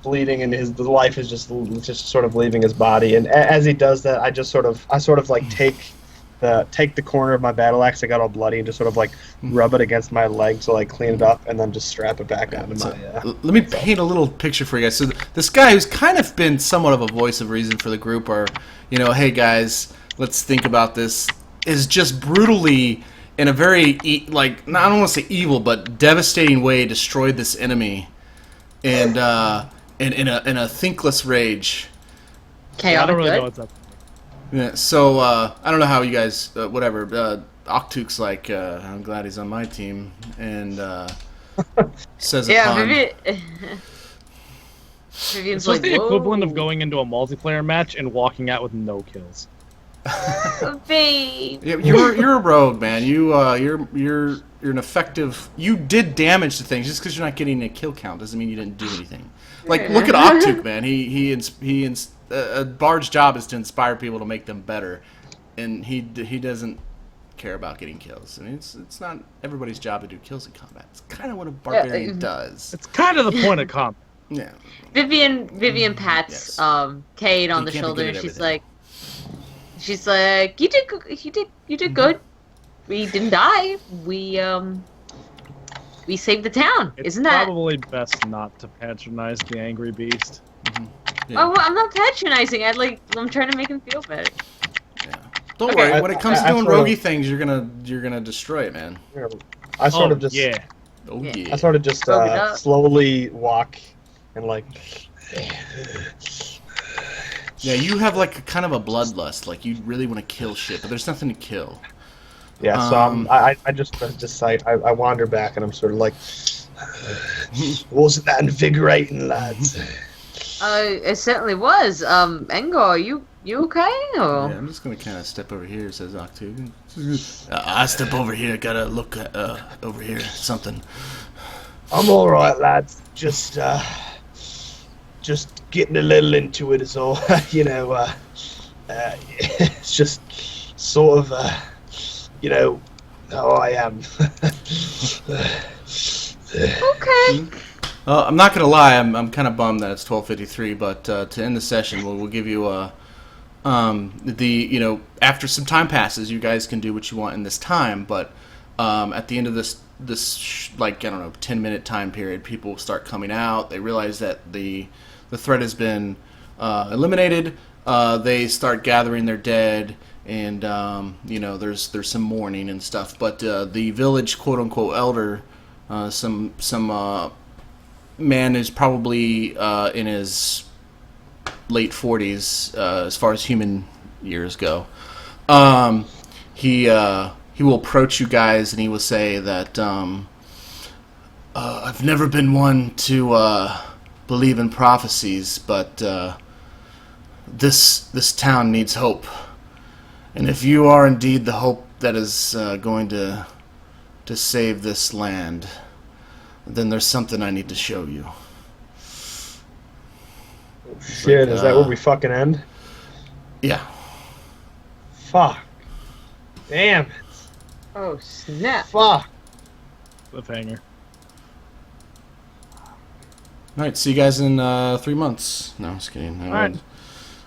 bleeding, and the life is just sort of leaving his body. And as he does that, I sort of take the corner of my battle axe that got all bloody and just sort of rub it against my leg to clean it up, and then just strap it back onto my. Let me paint a little picture for you guys. So this guy who's kind of been somewhat of a voice of reason for the group, or hey guys, let's think about this, is just brutally, in a very I don't want to say evil, but devastating way, destroyed this enemy, and in a thinkless rage. Chaotic I don't really good? know what's up. Yeah, so I don't know how you guys, whatever. Oktook's I'm glad he's on my team, and says Yeah, It's Vivian's just the equivalent "Whoa, of going into a multiplayer match and walking out with no kills. babe." Yeah, you're a rogue, man. You're an effective. You did damage to things. Just because you're not getting a kill count doesn't mean you didn't do anything. Look at Oktook, man. A bard's job is to inspire people to make them better, and he doesn't care about getting kills. I mean, it's not everybody's job to do kills in combat. It's kind of what a barbarian does. It's kind of the point of combat. Yeah. Vivian pats Kade on the shoulder, and she's like, you did good. We didn't die. We saved the town. It's Isn't that? probably best not to patronize the angry beast. Yeah. Oh, well, I'm not patronizing. I'm trying to make him feel better. Yeah. Don't Okay. worry. When it comes to I doing sort of- roguey things, you're gonna destroy it, man. I sort of just yeah. Oh Yeah. yeah. I sort of just Rogue it up. slowly walk and like. Yeah, you have like a kind of a bloodlust. Like you really want to kill shit, but there's nothing to kill. Yeah, so I just I wander back and I'm sort of like, wasn't that invigorating, lads? It certainly was. Engor, you okay? Or? Yeah, I'm just gonna kind of step over here, says Oktook. I step over here. Gotta look over here. Something. I'm all right, lads. Just getting a little into it is all. It's just sort of how I am. Okay. I'm not gonna lie. I'm kind of bummed that it's 12:53. But to end the session, we'll give you after some time passes, you guys can do what you want in this time. But at the end of this 10-minute time period, people will start coming out. They realize that the threat has been eliminated. They start gathering their dead, and there's some mourning and stuff. But the village quote unquote elder, some man is probably in his late 40s as far as human years go. He will approach you guys and he will say that I've never been one to believe in prophecies, but this town needs hope, and if you are indeed the hope that is going to save this land, then there's something I need to show you. Shit, is that where we fucking end? Yeah. Fuck. Damn it. Oh snap. Fuck. Cliffhanger. All right, see you guys in 3 months. No, I'm just kidding. All right.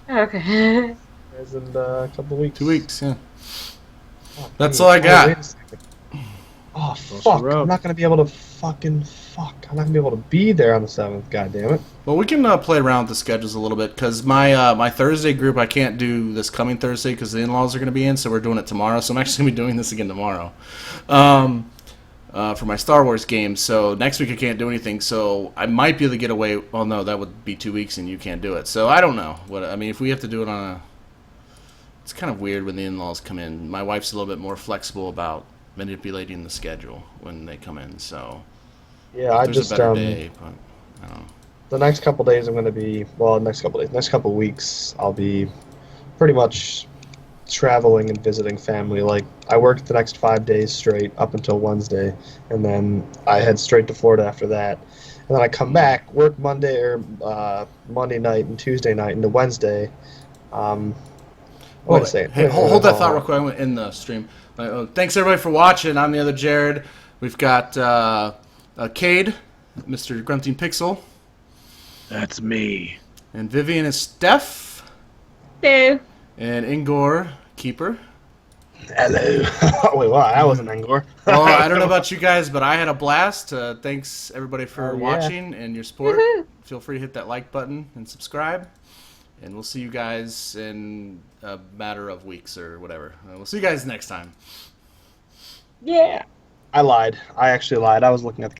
Okay. As in a couple weeks. 2 weeks, yeah. Oh, That's dang all I it. got. Wait a second. Oh, Cross fuck. the road. I'm not going to be able to fucking fuck. I'm not going to be able to be there on the 7th, goddammit. Well, we can play around with the schedules a little bit, because my Thursday group, I can't do this coming Thursday because the in-laws are going to be in, so we're doing it tomorrow. So I'm actually going to be doing this again tomorrow for my Star Wars game. So next week I can't do anything, so I might be able to get away. Well, no, that would be 2 weeks and you can't do it. So I don't know. If we have to do it on a... It's kind of weird when the in-laws come in. My wife's a little bit more flexible about manipulating the schedule when they come in, so... Yeah, I There's just, a better day, but I don't know. the next couple days I'm going to be, next couple weeks, I'll be pretty much traveling and visiting family. Like, I work the next 5 days straight up until Wednesday, and then I head straight to Florida after that. And then I come back, work Monday night and Tuesday night into Wednesday. Wait a second. Hey, hold that thought real quick. I'm going to end the stream. Thanks, everybody, for watching. I'm the other Jared. We've got Kade, Mr. Grunting Pixel. That's me. And Vivian is Steph. Hello. And Engor, Keeper. Hello. Wait, what? That wasn't Engor. Well, I don't know about you guys, but I had a blast. Thanks, everybody, for Oh, yeah. watching and your support. Woohoo. Feel free to hit that like button and subscribe. And we'll see you guys in a matter of weeks or whatever. We'll see you guys next time. Yeah. I lied. I actually lied. I was looking at the